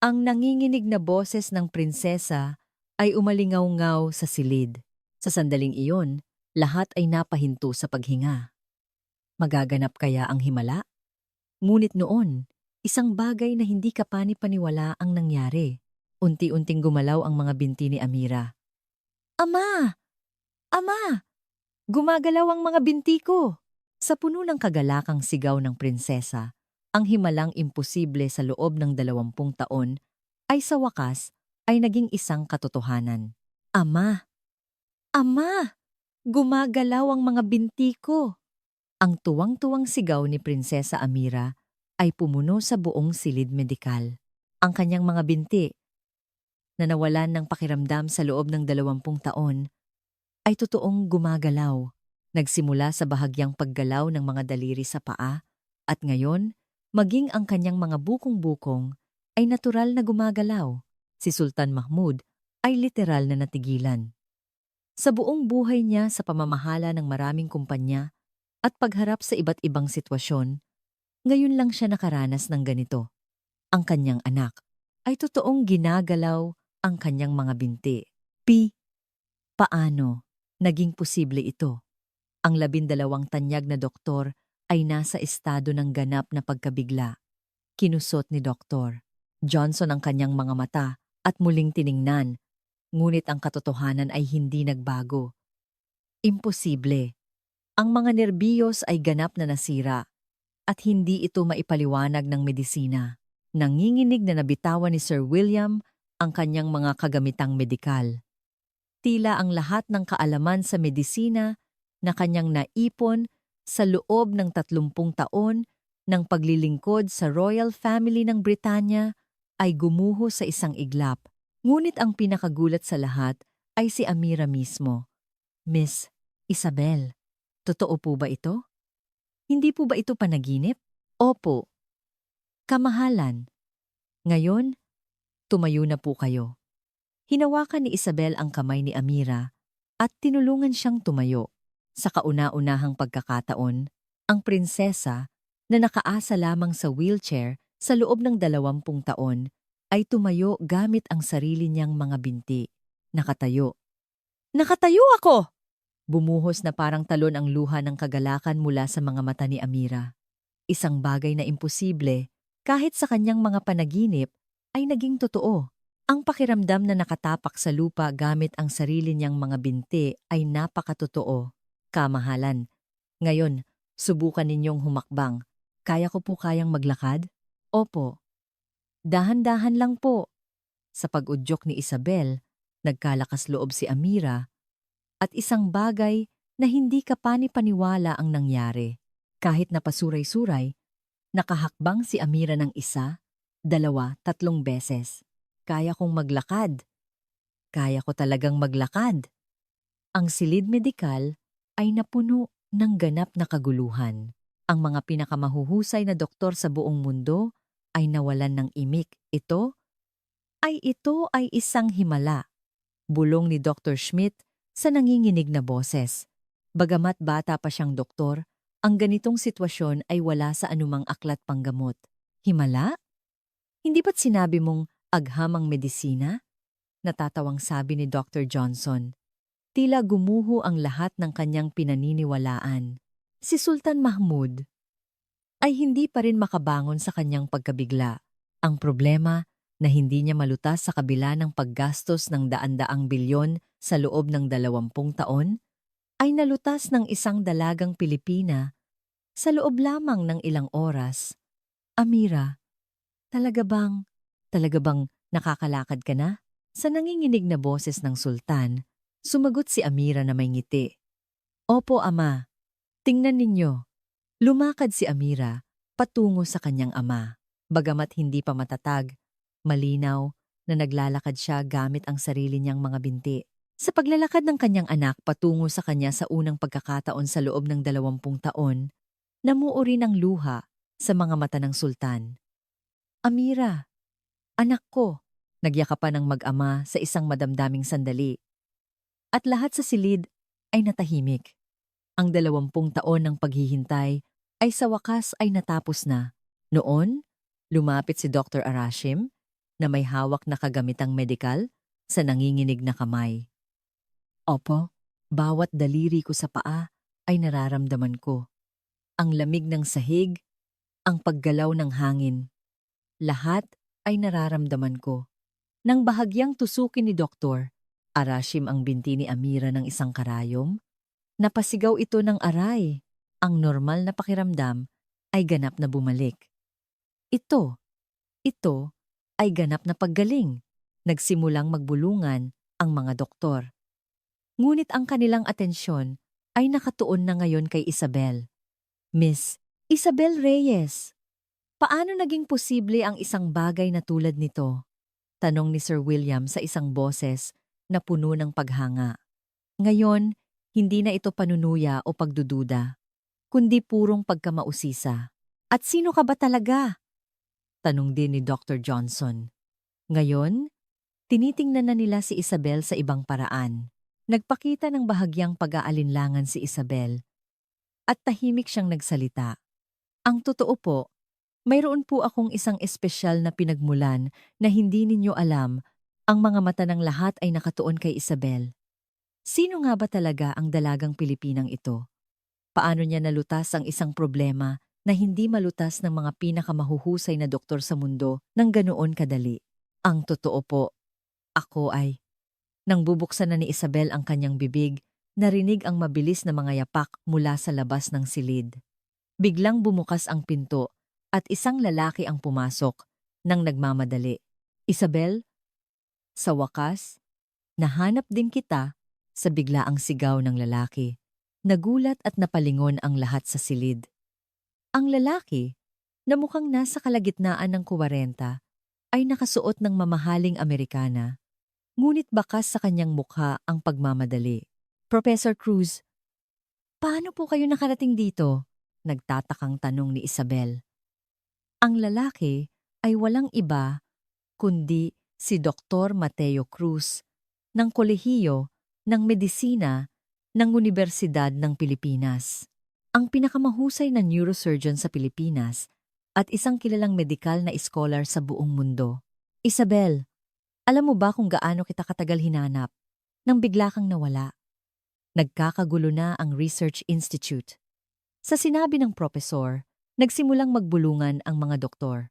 nanginginig na boses ng prinsesa ay umalingaw-ngaw sa silid. Sa sandaling iyon, lahat ay napahinto sa paghinga. Magaganap kaya ang himala? Ngunit noon, isang bagay na hindi kapani-paniwala ang nangyari. Unti-unting gumalaw ang mga binti ni Amira. Ama! Ama! Gumagalaw ang mga binti ko! Sa puno ng kagalakang sigaw ng prinsesa, ang himalang imposible sa loob ng 20 taon ay sa wakas ay naging isang katotohanan. Ama! Ama! Gumagalaw ang mga binti ko! Ang tuwang-tuwang sigaw ni Prinsesa Amira ay pumuno sa buong silid medikal. Ang kanyang mga binti, na nawalan ng pakiramdam sa loob ng 20 taon, ay totoong gumagalaw. Nagsimula sa bahagyang paggalaw ng mga daliri sa paa, at ngayon, maging ang kanyang mga bukong-bukong ay natural na gumagalaw. Si Sultan Mahmud ay literal na natigilan. Sa buong buhay niya sa pamamahala ng maraming kumpanya at pagharap sa iba't ibang sitwasyon, ngayon lang siya nakaranas ng ganito. Ang kanyang anak ay totoong ginagalaw ang kanyang mga binti. Paano naging posible ito? Ang 12 tanyag na doktor ay nasa estado ng ganap na pagkabigla. Kinusot ni Dr. Johnson ang kanyang mga mata at muling tiningnan, ngunit ang katotohanan ay hindi nagbago. Imposible. Ang mga nerbiyos ay ganap na nasira at hindi ito maipaliwanag ng medisina. Nanginginig na nabitawan ni Sir William ang kanyang mga kagamitang medikal. Tila ang lahat ng kaalaman sa medisina na kanyang naipon sa loob ng 30 taon ng paglilingkod sa royal family ng Britanya ay gumuho sa isang iglap. Ngunit ang pinakagulat sa lahat ay si Amira mismo. Miss Isabel, totoo po ba ito? Hindi po ba ito panaginip? Opo. Kamahalan. Ngayon, tumayo na po kayo. Hinawakan ni Isabel ang kamay ni Amira at tinulungan siyang tumayo. Sa kauna-unahang pagkakataon, ang prinsesa na nakaasa lamang sa wheelchair sa loob ng 20 taon ay tumayo gamit ang sarili niyang mga binti. Nakatayo. Nakatayo ako! Bumuhos na parang talon ang luha ng kagalakan mula sa mga mata ni Amira. Isang bagay na imposible kahit sa kanyang mga panaginip ay naging totoo. Ang pakiramdam na nakatapak sa lupa gamit ang sarili niyang mga binti ay napakatotoo. Kamahalan. Ngayon, subukan ninyong humakbang. Kaya ko po kayang maglakad? Opo. Dahan-dahan lang po. Sa pag-udyok ni Isabel, nagkalakas loob si Amira at isang bagay na hindi kapani-paniwala ang nangyari. Kahit napasuray-suray, nakahakbang si Amira ng 1, 2, 3 beses. Kaya kong maglakad. Kaya ko talagang maglakad. Ang silid medikal ay napuno ng ganap na kaguluhan. Ang mga pinakamahuhusay na doktor sa buong mundo ay nawalan ng imik. Ito ay isang himala. Bulong ni Dr. Schmidt sa nanginginig na boses. Bagamat bata pa siyang doktor, ang ganitong sitwasyon ay wala sa anumang aklat panggamot. Himala? Hindi ba't sinabi mong aghamang medisina? Natatawang sabi ni Dr. Johnson. Tila gumuho ang lahat ng kanyang pinaniniwalaan. Si Sultan Mahmud ay hindi pa rin makabangon sa kanyang pagkabigla. Ang problema na hindi niya malutas sa kabila ng paggastos ng daan-daang bilyon sa loob ng 20 taon, ay nalutas ng isang dalagang Pilipina sa loob lamang ng ilang oras. Amira, talaga bang nakakalakad ka na? Sa nanginginig na boses ng sultan, sumagot si Amira na may ngiti. Opo, ama. Tingnan ninyo. Lumakad si Amira patungo sa kanyang ama. Bagamat hindi pa matatag, malinaw na naglalakad siya gamit ang sarili niyang mga binti. Sa paglalakad ng kanyang anak patungo sa kanya sa unang pagkakataon sa loob ng 20 taon, namuo rin ang luha sa mga mata ng sultan. Amira, anak ko, nagyakapan ng mag-ama sa isang madamdaming sandali. At lahat sa silid ay natahimik. Ang 20 taon ng paghihintay ay sa wakas ay natapos na. Noon, lumapit si Dr. Arashim na may hawak na kagamitang medikal sa nanginginig na kamay. Opo, bawat daliri ko sa paa ay nararamdaman ko. Ang lamig ng sahig, ang paggalaw ng hangin. Lahat ay nararamdaman ko. Nang bahagyang tusukin ni Dr. Arashim ang binti ni Amira ng isang karayom, napasigaw ito ng aray. Ang normal na pakiramdam ay ganap na bumalik. Ito ay ganap na paggaling. Nagsimulang magbulungan ang mga doktor. Ngunit ang kanilang atensyon ay nakatuon na ngayon kay Isabel. Miss Isabel Reyes, paano naging posible ang isang bagay na tulad nito? Tanong ni Sir William sa isang boses na puno ng paghanga. Ngayon, hindi na ito panunuya o pagdududa, kundi purong pagkamausisa. At sino ka ba talaga? Tanong din ni Dr. Johnson. Ngayon, tinitingnan na nila si Isabel sa ibang paraan. Nagpakita ng bahagyang pag-aalinlangan si Isabel at tahimik siyang nagsalita. Ang totoo po, mayroon po akong isang espesyal na pinagmulan na hindi ninyo alam. Ang mga mata ng lahat ay nakatuon kay Isabel. Sino nga ba talaga ang dalagang Pilipinang ito? Paano niya nalutas ang isang problema na hindi malutas ng mga pinakamahuhusay na doktor sa mundo ng ganoon kadali? Ang totoo po, ako ay... Nang bubuksan na ni Isabel ang kanyang bibig, narinig ang mabilis na mga yapak mula sa labas ng silid. Biglang bumukas ang pinto at isang lalaki ang pumasok nang nagmamadali. Isabel, sa wakas, nahanap din kita sa biglaang sigaw ng lalaki. Nagulat at napalingon ang lahat sa silid. Ang lalaki, na mukhang nasa kalagitnaan ng 40, ay nakasuot ng mamahaling Amerikana. Ngunit bakas sa kanyang mukha ang pagmamadali. Professor Cruz, paano po kayo nakarating dito? Nagtatakang tanong ni Isabel. Ang lalaki ay walang iba kundi si Dr. Mateo Cruz ng Kolehiyo ng Medisina ng Universidad ng Pilipinas. Ang pinakamahusay na neurosurgeon sa Pilipinas at isang kilalang medikal na scholar sa buong mundo. Isabel, alam mo ba kung gaano kita katagal hinanap nang bigla kang nawala? Nagkakagulo na ang Research Institute. Sa sinabi ng propesor, nagsimulang magbulungan ang mga doktor.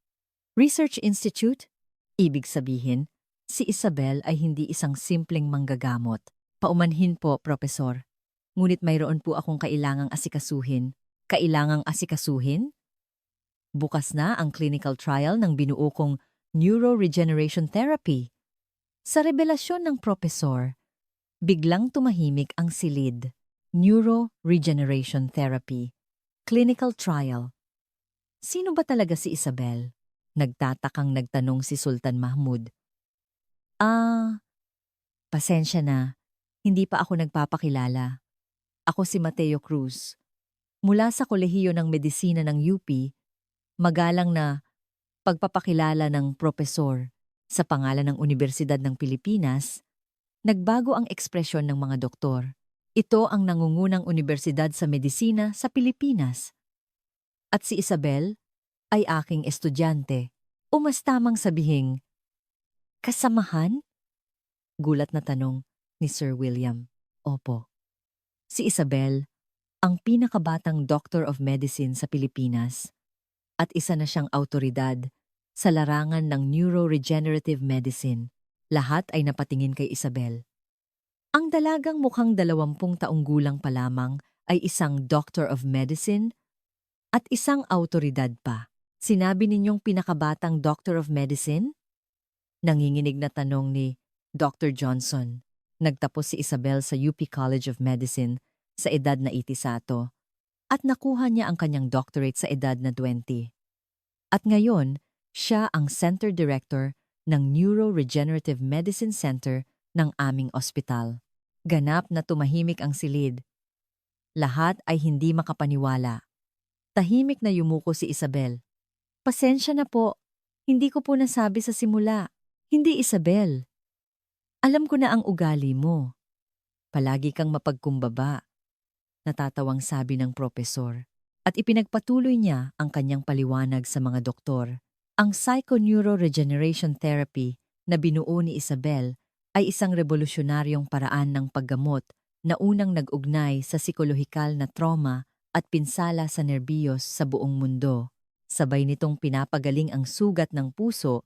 Research Institute? Ibig sabihin, si Isabel ay hindi isang simpleng manggagamot. Paumanhin po, Propesor. Ngunit mayroon po akong kailangang asikasuhin. Kailangang asikasuhin? Bukas na ang clinical trial ng binuo kong neuroregeneration therapy. Sa revelasyon ng Propesor, biglang tumahimik ang silid. Neuroregeneration therapy. Clinical trial. Sino ba talaga si Isabel? Nagtatakang nagtanong si Sultan Mahmud. Pasensya na. Hindi pa ako nagpapakilala. Ako si Mateo Cruz. Mula sa Kolehiyo ng Medisina ng UP, magalang na pagpapakilala ng propesor sa pangalan ng Universidad ng Pilipinas, nagbago ang ekspresyon ng mga doktor. Ito ang nangungunang universidad sa medisina sa Pilipinas. At si Isabel ay aking estudyante, o mas tamang sabihing, kasamahan? Gulat na tanong ni Sir William. Opo. Si Isabel, ang pinakabatang Doctor of Medicine sa Pilipinas at isa na siyang autoridad sa larangan ng neuroregenerative medicine. Lahat ay napatingin kay Isabel. Ang dalagang mukhang 20 taong gulang pa lamang ay isang Doctor of Medicine at isang autoridad pa. Sinabi ninyong pinakabatang Doctor of Medicine? Nanginginig na tanong ni Dr. Johnson. Nagtapos si Isabel sa UP College of Medicine sa edad na 81 at nakuha niya ang kanyang doctorate sa edad na 20. At ngayon, siya ang Center Director ng Neuroregenerative Medicine Center ng aming ospital. Ganap na tumahimik ang silid. Lahat ay hindi makapaniwala. Tahimik na yumuko si Isabel. Pasensya na po, hindi ko po nasabi sa simula. Hindi Isabel. Alam ko na ang ugali mo. Palagi kang mapagkumbaba. Natatawang sabi ng propesor. At ipinagpatuloy niya ang kanyang paliwanag sa mga doktor. Ang psychoneuroregeneration therapy na binuo ni Isabel ay isang revolusyonaryong paraan ng paggamot na unang nag-ugnay sa psikolohikal na trauma at pinsala sa nerbiyos sa buong mundo. Sabay nitong pinapagaling ang sugat ng puso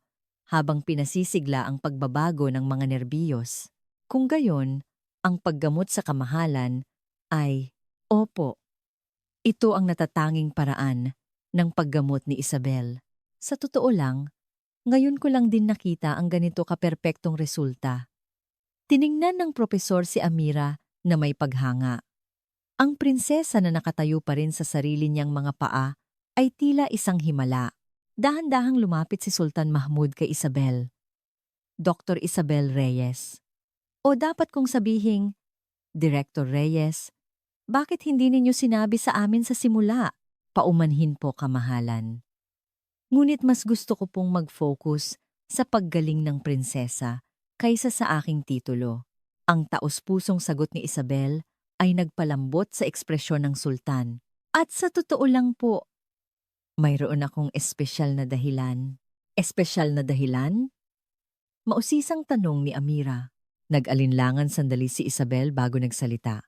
habang pinasisigla ang pagbabago ng mga nerbiyos. Kung gayon, ang paggamot sa kamahalan ay, opo, ito ang natatanging paraan ng paggamot ni Isabel. Sa totoo lang, ngayon ko lang din nakita ang ganito kaperpektong resulta. Tiningnan ng propesor si Amira na may paghanga. Ang prinsesa na nakatayo pa rin sa sarili niyang mga paa ay tila isang himala. Dahan-dahang lumapit si Sultan Mahmud kay Isabel. Dr. Isabel Reyes. O dapat kong sabihing, Director Reyes, bakit hindi ninyo sinabi sa amin sa simula? Paumanhin po kamahalan. Ngunit mas gusto ko pong mag-focus sa paggaling ng prinsesa kaysa sa aking titulo. Ang taos-pusong sagot ni Isabel ay nagpalambot sa ekspresyon ng sultan. At sa totoo lang po, mayroon akong espesyal na dahilan. Espesyal na dahilan? Mausisang tanong ni Amira. Nag-alinlangan sandali si Isabel bago nagsalita.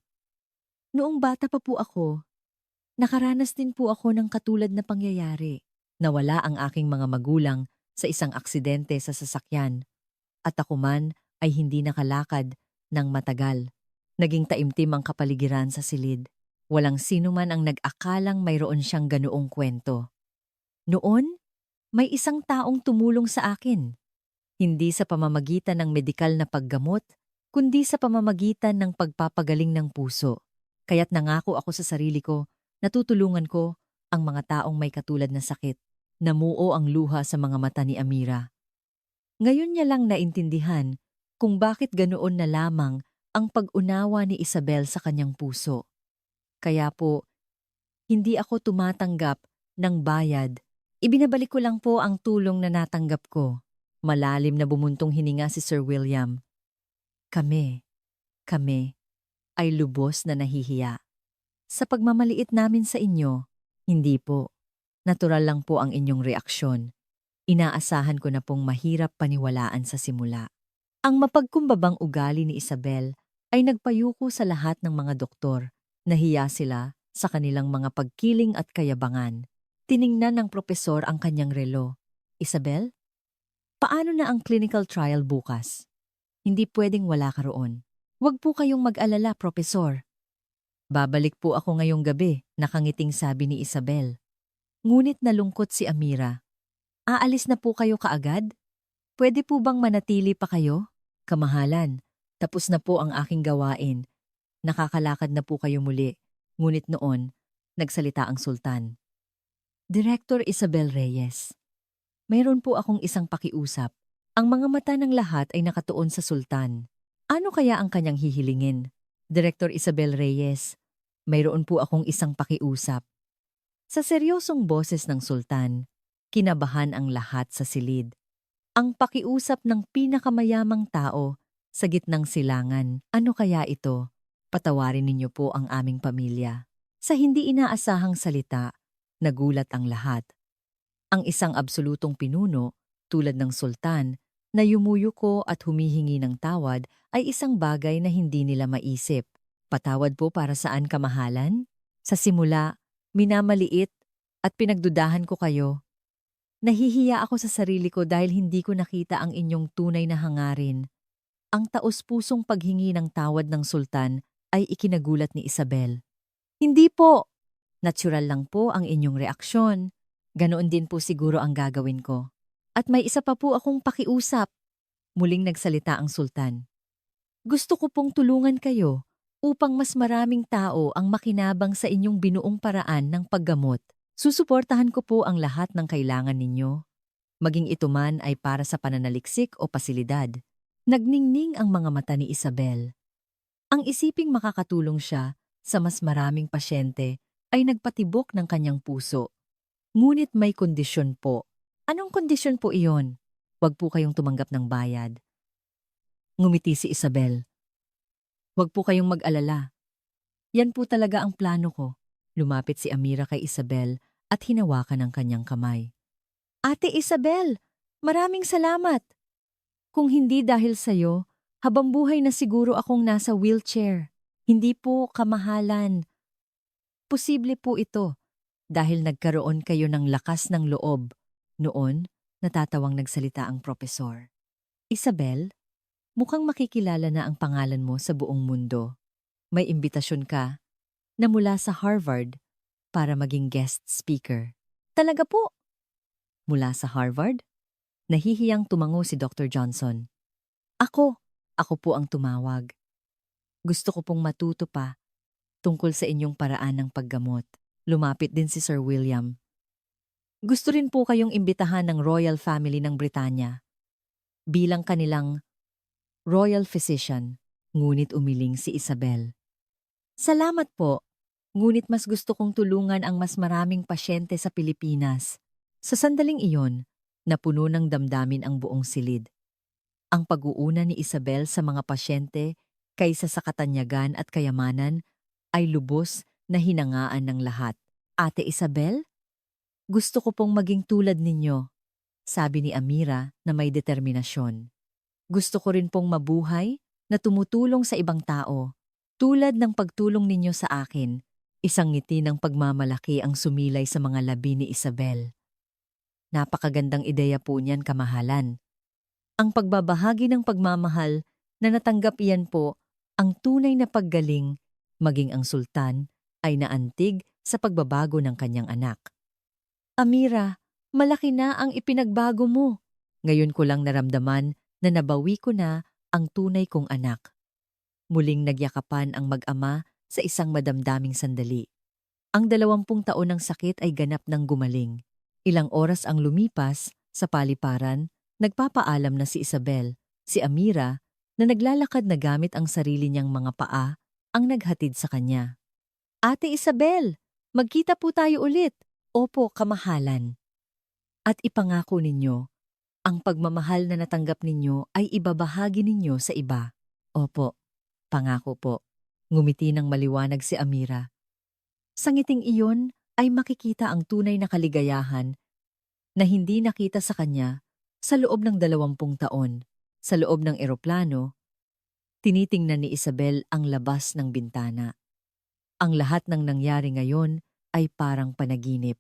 Noong bata pa po ako, nakaranas din po ako ng katulad na pangyayari. Nawala ang aking mga magulang sa isang aksidente sa sasakyan at ako man ay hindi nakalakad ng matagal. Naging taimtim ang kapaligiran sa silid. Walang sino man ang nag-akalang mayroon siyang ganoong kwento. Noon, may isang taong tumulong sa akin. Hindi sa pamamagitan ng medikal na paggamot, kundi sa pamamagitan ng pagpapagaling ng puso. Kaya't nangako ako sa sarili ko na tutulungan ko ang mga taong may katulad na sakit. Namuo ang luha sa mga mata ni Amira. Ngayon niya lang naintindihan kung bakit ganoon na lamang ang pag-unawa ni Isabel sa kanyang puso. Kaya po, hindi ako tumatanggap ng bayad. Ibinabalik ko lang po ang tulong na natanggap ko. Malalim na bumuntong hininga si Sir William. Kami ay lubos na nahihiya. Sa pagmamaliit namin sa inyo, hindi po. Natural lang po ang inyong reaksyon. Inaasahan ko na pong mahirap paniwalaan sa simula. Ang mapagkumbabang ugali ni Isabel ay nagpayuko sa lahat ng mga doktor. Nahiya sila sa kanilang mga pagkiling at kayabangan. Tiningnan ng propesor ang kanyang relo. Isabel? Paano na ang clinical trial bukas? Hindi pwedeng wala ka roon. Huwag po kayong mag-alala, Propesor. Babalik po ako ngayong gabi, nakangiting sabi ni Isabel. Ngunit nalungkot si Amira. Aalis na po kayo kaagad? Pwede po bang manatili pa kayo? Kamahalan, tapos na po ang aking gawain. Nakakalakad na po kayo muli. Ngunit noon, nagsalita ang sultan. Director Isabel Reyes, mayroon po akong isang pakiusap. Ang mga mata ng lahat ay nakatuon sa sultan. Ano kaya ang kanyang hihilingin? Director Isabel Reyes, mayroon po akong isang pakiusap. Sa seryosong boses ng sultan, kinabahan ang lahat sa silid. Ang pakiusap ng pinakamayamang tao sa gitnang silangan. Ano kaya ito? Patawarin ninyo po ang aming pamilya. Sa hindi inaasahang salita, nagulat ang lahat. Ang isang absolutong pinuno, tulad ng sultan, na yumuyuko at humihingi ng tawad ay isang bagay na hindi nila maisip. Patawad po para saan, kamahalan? Sa simula, minamaliit at pinagdudahan ko kayo. Nahihiya ako sa sarili ko dahil hindi ko nakita ang inyong tunay na hangarin. Ang taos-pusong paghingi ng tawad ng sultan ay ikinagulat ni Isabel. Hindi po! Natural lang po ang inyong reaksyon. Ganoon din po siguro ang gagawin ko. At may isa pa po akong pakiusap. Muling nagsalita ang sultan. Gusto ko pong tulungan kayo upang mas maraming tao ang makinabang sa inyong binuong paraan ng paggamot. Susuportahan ko po ang lahat ng kailangan ninyo. Maging ito man ay para sa pananaliksik o pasilidad. Nagningning ang mga mata ni Isabel. Ang isiping makakatulong siya sa mas maraming pasyente ay nagpatibok ng kanyang puso. Ngunit may kondisyon po. Anong kondisyon po iyon? Huwag po kayong tumanggap ng bayad. Ngumiti si Isabel. Huwag po kayong mag-alala. Yan po talaga ang plano ko. Lumapit si Amira kay Isabel at hinawakan ang kanyang kamay. Ate Isabel, maraming salamat. Kung hindi dahil sa'yo, habang buhay na siguro akong nasa wheelchair. Hindi po, kamahalan. Posible po ito dahil nagkaroon kayo ng lakas ng loob. Noon, natatawang nagsalita ang propesor. Isabel, mukhang makikilala na ang pangalan mo sa buong mundo. May imbitasyon ka na mula sa Harvard para maging guest speaker. Talaga po? Mula sa Harvard? Nahihiyang tumango si Dr. Johnson. Ako po ang tumawag. Gusto ko pong matuto pa tungkol sa inyong paraan ng paggamot. Lumapit din si Sir William. Gusto rin po kayong imbitahan ng Royal Family ng Britanya bilang kanilang Royal Physician, ngunit umiling si Isabel. Salamat po, ngunit mas gusto kong tulungan ang mas maraming pasyente sa Pilipinas. Sa sandaling iyon, napuno ng damdamin ang buong silid. Ang pag-uuna ni Isabel sa mga pasyente kaysa sa katanyagan at kayamanan ay lubos na hinangaan ng lahat. Ate Isabel, gusto ko pong maging tulad ninyo, sabi ni Amira na may determinasyon. Gusto ko rin pong mabuhay na tumutulong sa ibang tao, tulad ng pagtulong ninyo sa akin. Isang ngiti ng pagmamalaki ang sumilay sa mga labi ni Isabel. Napakagandang ideya po niyan, kamahalan. Ang pagbabahagi ng pagmamahal na natanggap iyan po ang tunay na paggaling, maging ang sultan ay naantig sa pagbabago ng kanyang anak. Amira, malaki na ang ipinagbago mo. Ngayon ko lang naramdaman na nabawi ko na ang tunay kong anak. Muling nagyakapan ang mag-ama sa isang madamdaming sandali. Ang 20 taon ng sakit ay ganap ng gumaling. Ilang oras ang lumipas, sa paliparan, nagpapaalam na si Isabel, si Amira, na naglalakad na gamit ang sarili niyang mga paa, ang naghatid sa kanya. Ate Isabel, magkita po tayo ulit. Opo, kamahalan. At ipangako ninyo, ang pagmamahal na natanggap ninyo ay ibabahagi ninyo sa iba. Opo, pangako po. Ngumiti ng maliwanag si Amira. Sa ngiting iyon ay makikita ang tunay na kaligayahan na hindi nakita sa kanya sa loob ng 20 taon. Sa loob ng eroplano, tinitingnan ni Isabel ang labas ng bintana. Ang lahat ng nangyari ngayon ay parang panaginip.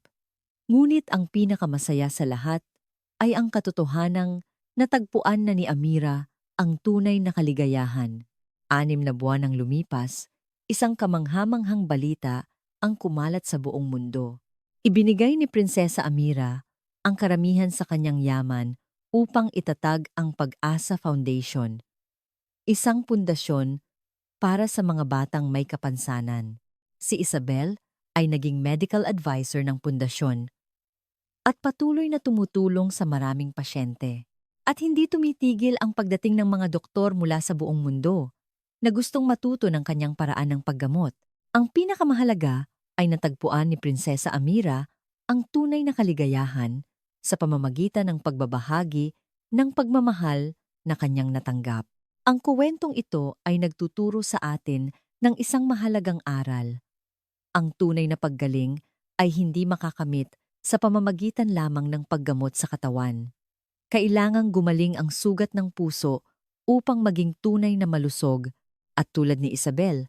Ngunit ang pinakamasaya sa lahat ay ang katotohanang Natagpuan na ni Amira ang tunay na kaligayahan. 6 na buwan ang lumipas, isang kamanghamanghang balita ang kumalat sa buong mundo. Ibinigay ni Prinsesa Amira ang karamihan sa kanyang yaman upang itatag ang Pag-asa Foundation, isang pundasyon para sa mga batang may kapansanan. Si Isabel ay naging medical advisor ng pundasyon at patuloy na tumutulong sa maraming pasyente. At hindi tumitigil ang pagdating ng mga doktor mula sa buong mundo na gustong matuto ng kanyang paraan ng paggamot. Ang pinakamahalaga ay natagpuan ni Prinsesa Amira ang tunay na kaligayahan sa pamamagitan ng pagbabahagi ng pagmamahal na kanyang natanggap. Ang kuwentong ito ay nagtuturo sa atin ng isang mahalagang aral. Ang tunay na paggaling ay hindi makakamit sa pamamagitan lamang ng paggamot sa katawan. Kailangang gumaling ang sugat ng puso upang maging tunay na malusog at tulad ni Isabel,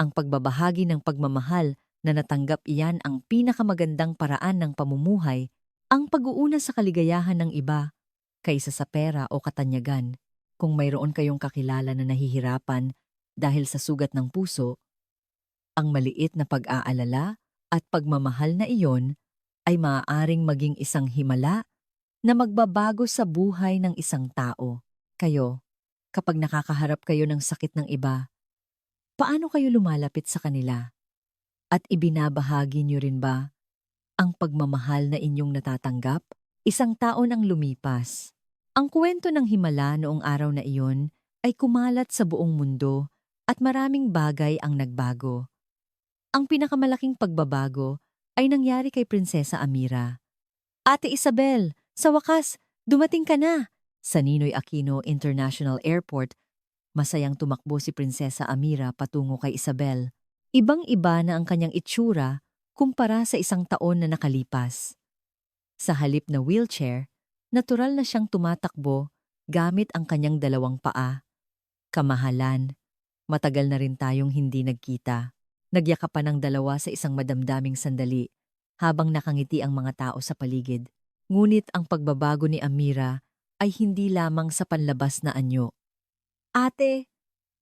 ang pagbabahagi ng pagmamahal na natanggap iyan ang pinakamagandang paraan ng pamumuhay, ang pag-uuna sa kaligayahan ng iba kaysa sa pera o katanyagan. Kung mayroon kayong kakilala na nahihirapan dahil sa sugat ng puso, ang maliit na pag-aalala at pagmamahal na iyon ay maaaring maging isang himala na magbabago sa buhay ng isang tao. Kayo, kapag nakakaharap kayo ng sakit ng iba, paano kayo lumalapit sa kanila? At ibinabahagi niyo rin ba ang pagmamahal na inyong natatanggap? Isang taon ang lumipas. Ang kwento ng himala noong araw na iyon ay kumalat sa buong mundo at maraming bagay ang nagbago. Ang pinakamalaking pagbabago ay nangyari kay Prinsesa Amira. Ate Isabel, sa wakas, dumating ka na! Sa Ninoy Aquino International Airport, masayang tumakbo si Prinsesa Amira patungo kay Isabel. Ibang-iba na ang kanyang itsura kumpara sa isang taon na nakalipas. Sa halip na wheelchair, natural na siyang tumatakbo gamit ang kanyang 2 paa. Kamahalan, matagal na rin tayong hindi nagkita. Nagyakapan ng dalawa sa isang madamdaming sandali habang nakangiti ang mga tao sa paligid. Ngunit ang pagbabago ni Amira ay hindi lamang sa panlabas na anyo. Ate,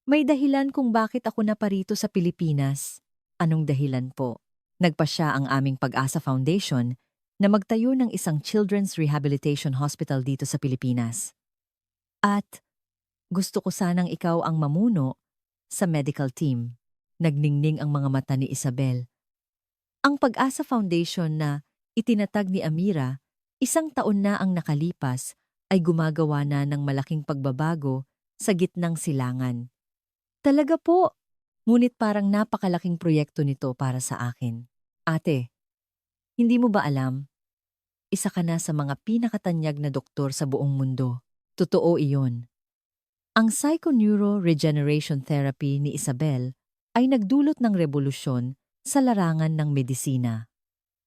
may dahilan kung bakit ako naparito sa Pilipinas. Anong dahilan po? Nagpasya ang aming Pag-asa Foundation na magtayo ng isang Children's Rehabilitation Hospital dito sa Pilipinas. At gusto ko sanang ikaw ang mamuno sa medical team. Nagningning ang mga mata ni Isabel. Ang Pag-asa Foundation na itinatag ni Amira, 1 taon na ang nakalipas, ay gumagawa na ng malaking pagbabago sa gitnang silangan. Talaga po, ngunit parang napakalaking proyekto nito para sa akin. Ate, hindi mo ba alam? Isa ka na sa mga pinakatanyag na doktor sa buong mundo. Totoo iyon. Ang psychoneuroregeneration therapy ni Isabel ay nagdulot ng revolusyon sa larangan ng medisina.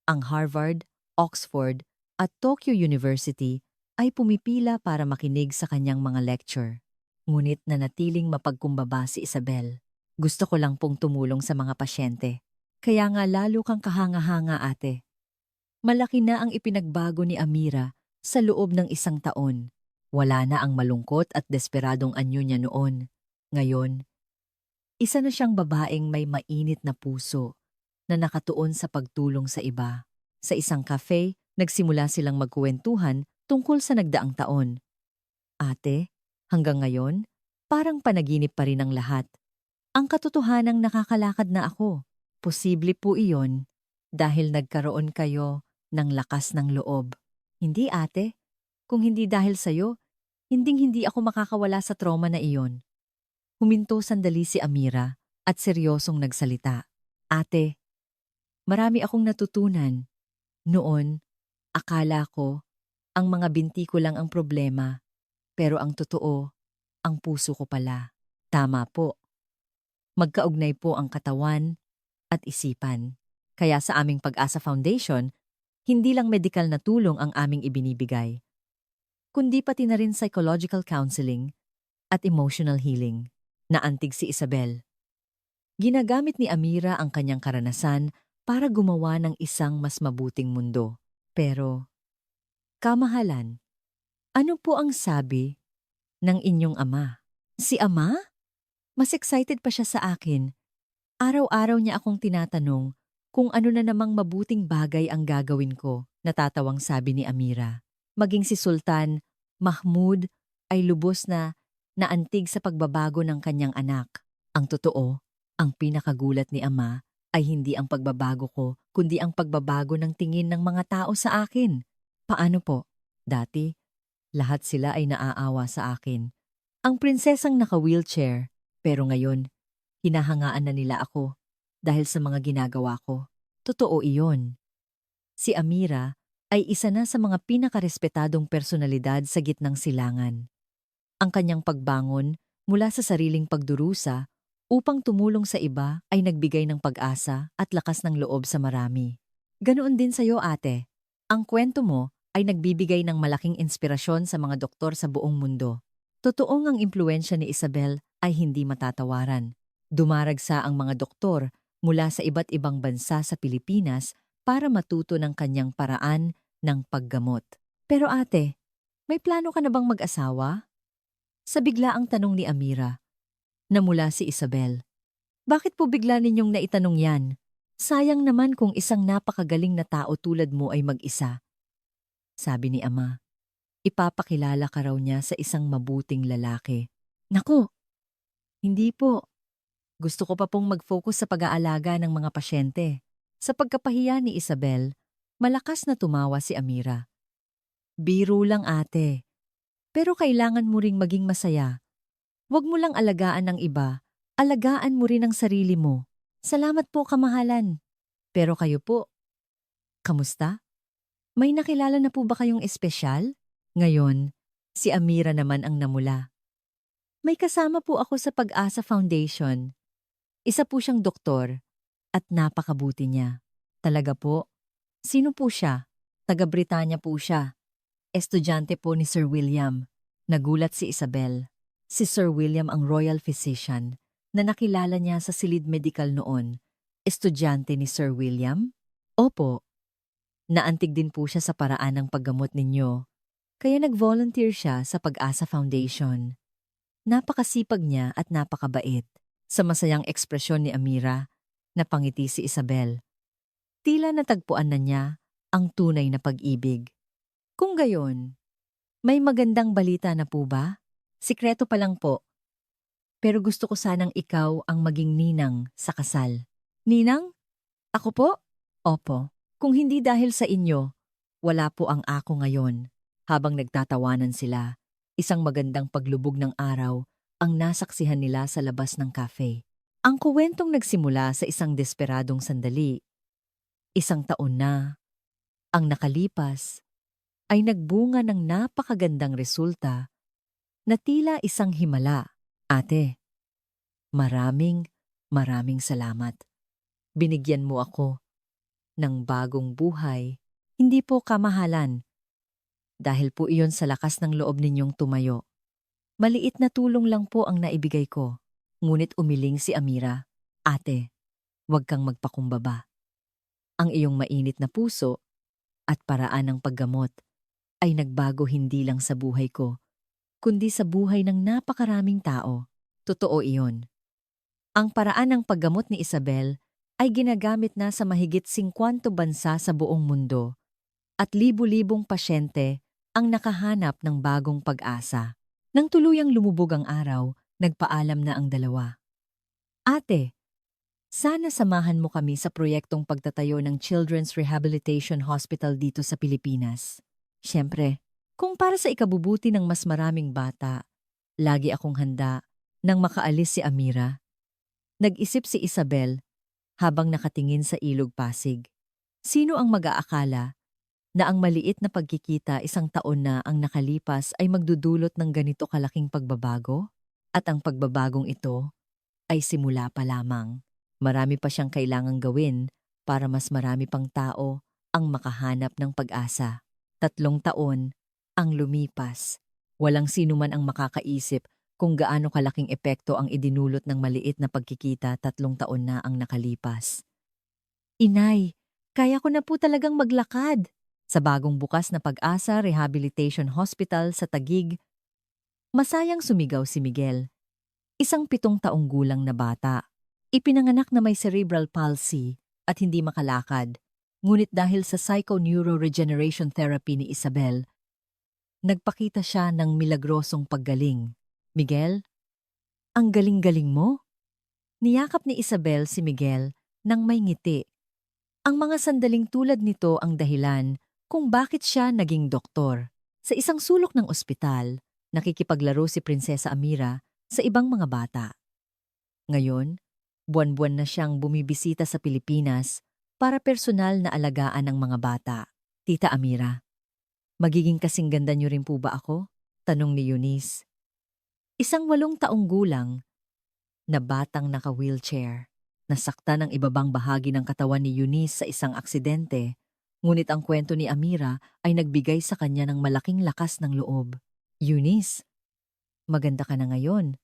Ang Harvard, Oxford at Tokyo University ay pumipila para makinig sa kanyang mga lecture. Ngunit nanatiling mapagkumbaba si Isabel. Gusto ko lang pong tumulong sa mga pasyente. Kaya nga lalo kang kahanga-hanga, ate. Malaki na ang ipinagbago ni Amira sa loob ng 1 taon. Wala na ang malungkot at desperadong anyo niya noon. Ngayon, isa na siyang babaeng may mainit na puso na nakatuon sa pagtulong sa iba. Sa isang cafe, nagsimula silang magkuwentuhan tungkol sa nagdaang taon. Ate, hanggang ngayon, parang panaginip pa rin ang lahat. Ang katotohanang nakakalakad na ako. Posible po iyon dahil nagkaroon kayo ng lakas ng loob. Hindi, ate. Kung hindi dahil sa'yo, hinding-hindi ako makakawala sa trauma na iyon. Huminto sandali si Amira at seryosong nagsalita. Ate, marami akong natutunan. Noon, akala ko, ang mga binti ko lang ang problema. Pero ang totoo, ang puso ko pala. Tama po. Magkaugnay po ang katawan at isipan. Kaya sa aming Pag-asa Foundation, hindi lang medikal na tulong ang aming ibinibigay, kundi pati na rin psychological counseling at emotional healing. Naantig si Isabel. Ginagamit ni Amira ang kanyang karanasan para gumawa ng isang mas mabuting mundo. Pero, kamahalan, Ano po ang sabi ng inyong ama? Si ama? Mas excited pa siya sa akin. Araw-araw niya akong tinatanong kung ano na namang mabuting bagay ang gagawin ko, natatawang sabi ni Amira. Maging si Sultan Mahmud ay lubos na naantig sa pagbabago ng kanyang anak. Ang totoo, ang pinakagulat ni Ama ay hindi ang pagbabago ko, kundi ang pagbabago ng tingin ng mga tao sa akin. Paano po? Dati, lahat sila ay naaawa sa akin. Ang prinsesang naka-wheelchair, pero ngayon, hinahangaan na nila ako dahil sa mga ginagawa ko. Totoo iyon. Si Amira ay isa na sa mga pinakarespetadong personalidad sa gitnang silangan. Ang kanyang pagbangon mula sa sariling pagdurusa upang tumulong sa iba ay nagbigay ng pag-asa at lakas ng loob sa marami. Ganoon din sa iyo, ate. Ang kwento mo ay nagbibigay ng malaking inspirasyon sa mga doktor sa buong mundo. Totoong ang impluensya ni Isabel ay hindi matatawaran. Dumaragsa ang mga doktor mula sa iba't ibang bansa sa Pilipinas para matuto ng kanyang paraan ng paggamot. Pero ate, may plano ka na bang mag-asawa? Sa biglaang tanong ni Amira, na mula si Isabel. Bakit po bigla ninyong naitanong yan? Sayang naman kung isang napakagaling na tao tulad mo ay mag-isa. Sabi ni Ama, ipapakilala ka raw niya sa isang mabuting lalaki. Naku, hindi po. Gusto ko pa pong mag-focus sa pag-aalaga ng mga pasyente. Sa pagkapahiya ni Isabel, malakas na tumawa si Amira. Biro lang ate. Pero kailangan mo ring maging masaya. Huwag mo lang alagaan ng iba, alagaan mo rin ang sarili mo. Salamat po, kamahalan. Pero kayo po, kamusta? May nakilala na po ba kayong espesyal? Ngayon, si Amira naman ang namula. May kasama po ako sa Pag-asa Foundation. Isa po siyang doktor at napakabuti niya. Talaga po? Sino po siya? Taga-Britanya po siya. Estudyante po ni Sir William. Nagulat si Isabel. Si Sir William ang royal physician na nakilala niya sa Silid Medical noon. Estudyante ni Sir William? Opo. Naantig din po siya sa paraan ng paggamot ninyo. Kaya nag-volunteer siya sa Pag-asa Foundation. Napakasipag niya at napakabait. Sa masayang ekspresyon ni Amira, napangiti si Isabel. Tila natagpuan na niya ang tunay na pag-ibig. Kung gayon, may magandang balita na po ba? Sikreto pa lang po. Pero gusto ko sanang ikaw ang maging ninang sa kasal. Ninang? Ako po? Opo. Kung hindi dahil sa inyo, wala po ang ako ngayon. Habang nagtatawanan sila, isang magandang paglubog ng araw ang nasaksihan nila sa labas ng cafe. Ang kuwentong nagsimula sa isang desperadong sandali. Isang taon na, ang nakalipas, ay nagbunga ng napakagandang resulta na tila isang himala. Ate, maraming salamat. Binigyan mo ako ng bagong buhay, hindi po kamahalan. Dahil po iyon sa lakas ng loob ninyong tumayo. Maliit na tulong lang po ang naibigay ko. Ngunit umiling si Amira. Ate, huwag kang magpakumbaba. Ang iyong mainit na puso at paraan ng paggamot ay nagbago hindi lang sa buhay ko, kundi sa buhay ng napakaraming tao. Totoo iyon. Ang paraan ng paggamot ni Isabel ay ginagamit na sa mahigit 50 bansa sa buong mundo at libu-libong pasyente ang nakahanap ng bagong pag-asa. Nang tuluyang lumubog ang araw, nagpaalam na ang dalawa. Ate, sana samahan mo kami sa proyektong pagtatayo ng Children's Rehabilitation Hospital dito sa Pilipinas. Siyempre, kung para sa ikabubuti ng mas maraming bata, lagi akong handa nang makaalis si Amira. Nag-isip si Isabel habang nakatingin sa Ilog Pasig. Sino ang mag-aakala na ang maliit na pagkikita isang taon na ang nakalipas ay magdudulot ng ganito kalaking pagbabago? At ang pagbabagong ito ay simula pa lamang. Marami pa siyang kailangang gawin para mas marami pang tao ang makahanap ng pag-asa. 3 taon ang lumipas. Walang sino man ang makakaisip kung gaano kalaking epekto ang idinulot ng maliit na pagkikita 3 taon na ang nakalipas. Inay, kaya ko na po talagang maglakad. Sa bagong bukas na Pag-asa Rehabilitation Hospital sa Taguig, masayang sumigaw si Miguel, isang 7 taong gulang na bata. Ipinanganak na may cerebral palsy at hindi makalakad. Ngunit dahil sa psychoneuroregeneration therapy ni Isabel, nagpakita siya ng milagrosong paggaling. Miguel, ang galing-galing mo? Niyakap ni Isabel si Miguel nang may ngiti. Ang mga sandaling tulad nito ang dahilan kung bakit siya naging doktor. Sa isang sulok ng ospital, nakikipaglaro si Prinsesa Amira sa ibang mga bata. Ngayon, buwan-buwan na siyang bumibisita sa Pilipinas para personal na alagaan ang mga bata. Tita Amira, magiging kasing ganda niyo rin po ba ako? Tanong ni Eunice. Isang 8 taong gulang na batang naka-wheelchair. Nasakta ng ibabang bahagi ng katawan ni Eunice sa isang aksidente, ngunit ang kwento ni Amira ay nagbigay sa kanya ng malaking lakas ng loob. Eunice, maganda ka na ngayon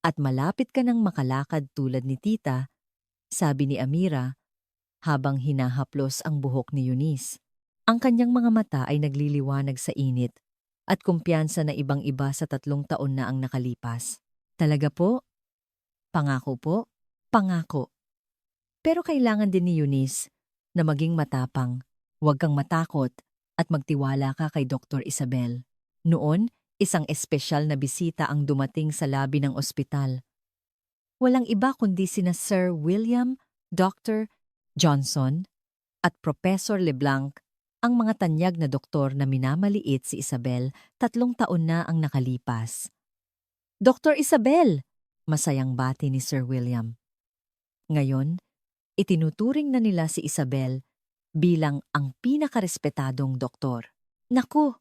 at malapit ka nang makalakad tulad ni tita, sabi ni Amira habang hinahaplos ang buhok ni Eunice. Ang kanyang mga mata ay nagliliwanag sa init at kumpiyansa na ibang-iba sa 3 taon na ang nakalipas. Talaga po? Pangako po? Pangako. Pero kailangan din ni Eunice na maging matapang, huwag kang matakot at magtiwala ka kay Dr. Isabel. Noon, isang espesyal na bisita ang dumating sa labi ng ospital. Walang iba kundi sina Sir William, Dr. Johnson at Professor LeBlanc, ang mga tanyag na doktor na minamaliit si Isabel 3 taon na ang nakalipas. Dr. Isabel! Masayang bati ni Sir William. Ngayon, itinuturing na nila si Isabel bilang ang pinakarespetadong doktor. Naku,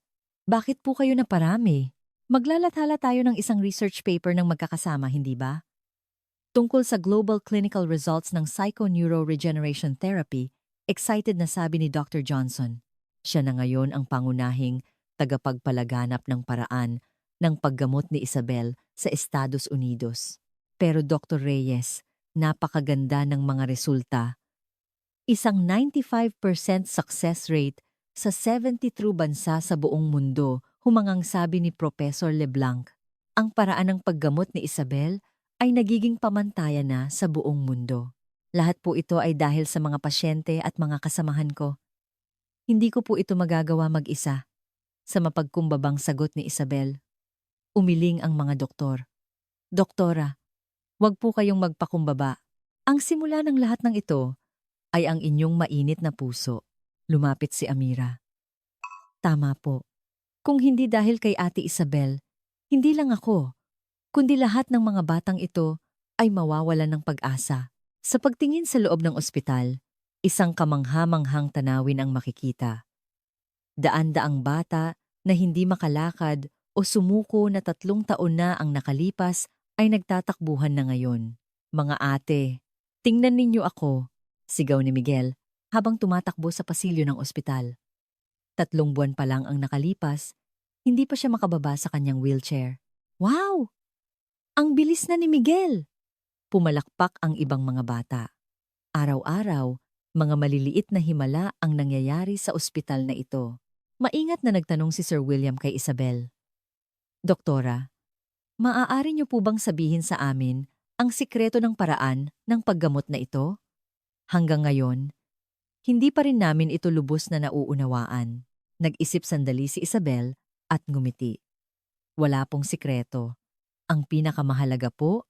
bakit po kayo naparami? Maglalathala tayo ng isang research paper ng magkakasama, hindi ba? Tungkol sa global clinical results ng psychoneuroregeneration therapy, excited na sabi ni Dr. Johnson. Siya na ngayon ang pangunahing tagapagpalaganap ng paraan ng paggamot ni Isabel sa Estados Unidos. Pero Dr. Reyes, napakaganda ng mga resulta. Isang 95% success rate sa 73 bansa sa buong mundo, humangang sabi ni Professor LeBlanc. Ang paraan ng paggamot ni Isabel ay nagiging pamantayan na sa buong mundo. Lahat po ito ay dahil sa mga pasyente at mga kasamahan ko. Hindi ko po ito magagawa mag-isa. Sa mapagkumbabang sagot ni Isabel, umiling ang mga doktor. Doktora, huwag po kayong magpakumbaba. Ang simula ng lahat ng ito ay ang inyong mainit na puso. Lumapit si Amira. Tama po. Kung hindi dahil kay Ate Isabel, hindi lang ako, kundi lahat ng mga batang ito ay mawawalan ng pag-asa. Sa pagtingin sa loob ng ospital, isang kamangha-manghang tanawin ang makikita. Daan-daang bata na hindi makalakad o sumuko na 3 taon na ang nakalipas ay nagtatakbuhan na ngayon. Mga ate, tingnan ninyo ako, sigaw ni Miguel habang tumatakbo sa pasilyo ng ospital. 3 buwan pa lang ang nakalipas, hindi pa siya makababa sa kanyang wheelchair. Wow! Ang bilis na ni Miguel! Pumalakpak ang ibang mga bata. Araw-araw, mga maliliit na himala ang nangyayari sa ospital na ito. Maingat na nagtanong si Sir William kay Isabel. Doktora, maaari niyo po bang sabihin sa amin ang sikreto ng paraan ng paggamot na ito? Hanggang ngayon, hindi pa rin namin ito lubos na nauunawaan. Nag-isip sandali si Isabel at ngumiti. Wala pong sikreto. Ang pinakamahalaga po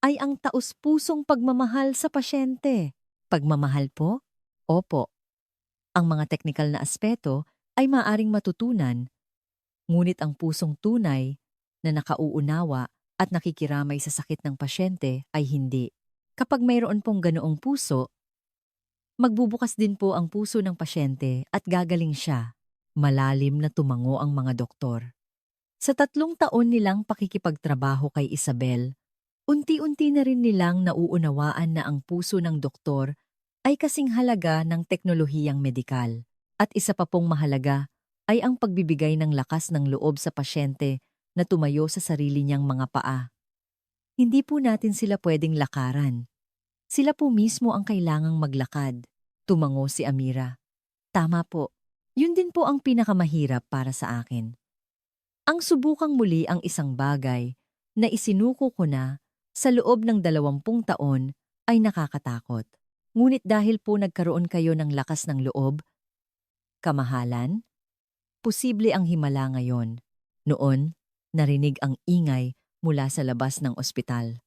ay ang taus-pusong pagmamahal sa pasyente. Pagmamahal po? Opo. Ang mga teknikal na aspeto ay maaring matutunan, ngunit ang pusong tunay na nakauunawa at nakikiramay sa sakit ng pasyente ay hindi. Kapag mayroon pong ganoong puso, magbubukas din po ang puso ng pasyente at gagaling siya. Malalim na tumango ang mga doktor. Sa 3 taon nilang pakikipagtrabaho kay Isabel, unti-unti na rin nilang nauunawaan na ang puso ng doktor ay kasing halaga ng teknolohiyang medikal. At isa pa pong mahalaga ay ang pagbibigay ng lakas ng loob sa pasyente na tumayo sa sarili niyang mga paa. Hindi po natin sila pwedeng lakaran. Sila po mismo ang kailangang maglakad. Tumango si Amira. Tama po. Yun din po ang pinakamahirap para sa akin. Ang subukang muli ang isang bagay na isinuko ko na sa loob ng 20 taon ay nakakatakot. Ngunit dahil po nagkaroon kayo ng lakas ng loob, kamahalan, posible ang himala ngayon. Noon, narinig ang ingay mula sa labas ng ospital.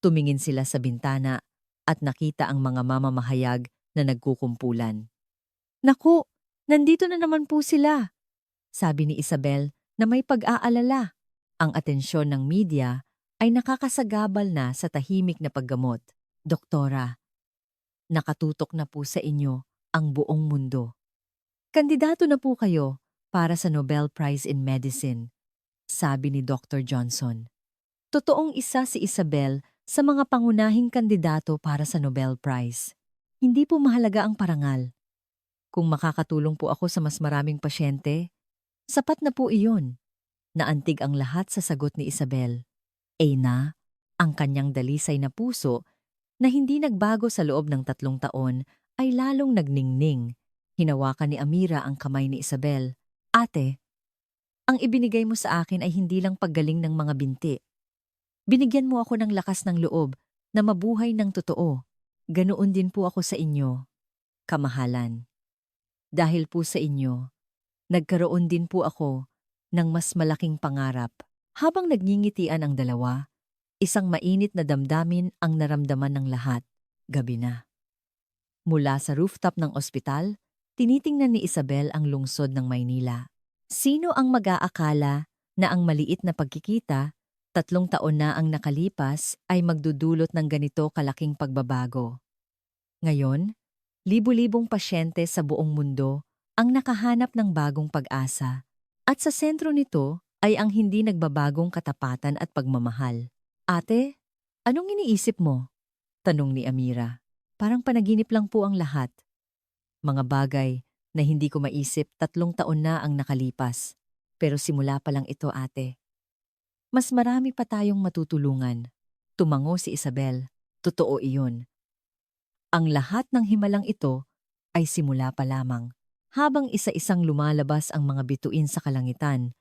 Tumingin sila sa bintana at nakita ang mga mamamahayag na nagkukumpulan. Naku, nandito na naman po sila, sabi ni Isabel na may pag-aalala. Ang atensyon ng media ay nakakasagabal na sa tahimik na paggamot. Doktora, nakatutok na po sa inyo ang buong mundo. Kandidato na po kayo para sa Nobel Prize in Medicine, sabi ni Dr. Johnson. Totoong isa si Isabel sa mga pangunahing kandidato para sa Nobel Prize. Hindi po mahalaga ang parangal. Kung makakatulong po ako sa mas maraming pasyente, sapat na po iyon. Naantig ang lahat sa sagot ni Isabel. Na, ang kanyang dalisay na puso na hindi nagbago sa loob ng 3 taon ay lalong nagningning. Hinawakan ni Amira ang kamay ni Isabel. Ate, ang ibinigay mo sa akin ay hindi lang paggaling ng mga binti. Binigyan mo ako ng lakas ng loob na mabuhay ng totoo. Ganoon din po ako sa inyo, kamahalan. Dahil po sa inyo, nagkaroon din po ako ng mas malaking pangarap. Habang nagngingitian ang dalawa, isang mainit na damdamin ang naramdaman ng lahat. Gabi na. Mula sa rooftop ng ospital, tinitingnan ni Isabel ang lungsod ng Maynila. Sino ang mag-aakala na ang maliit na pagkikita, 3 taon na ang nakalipas, ay magdudulot ng ganito kalaking pagbabago? Ngayon, libu-libong pasyente sa buong mundo ang nakahanap ng bagong pag-asa. At sa sentro nito ay ang hindi nagbabagong katapatan at pagmamahal. Ate, anong iniisip mo? Tanong ni Amira. Parang panaginip lang po ang lahat. Mga bagay na hindi ko maisip 3 taon na ang nakalipas. Pero simula pa lang ito, ate. Mas marami pa tayong matutulungan. Tumango si Isabel. Totoo iyon. Ang lahat ng himalang ito ay simula pa lamang. Habang isa-isang lumalabas ang mga bituin sa kalangitan,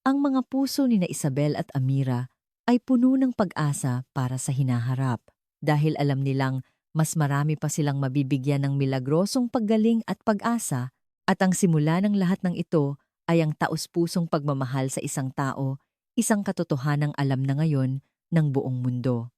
ang mga puso ni na Isabel at Amira ay puno ng pag-asa para sa hinaharap dahil alam nilang mas marami pa silang mabibigyan ng milagrosong paggaling at pag-asa at ang simula ng lahat ng ito ay ang taos-pusong pagmamahal sa isang tao, isang katotohanang alam na ngayon ng buong mundo.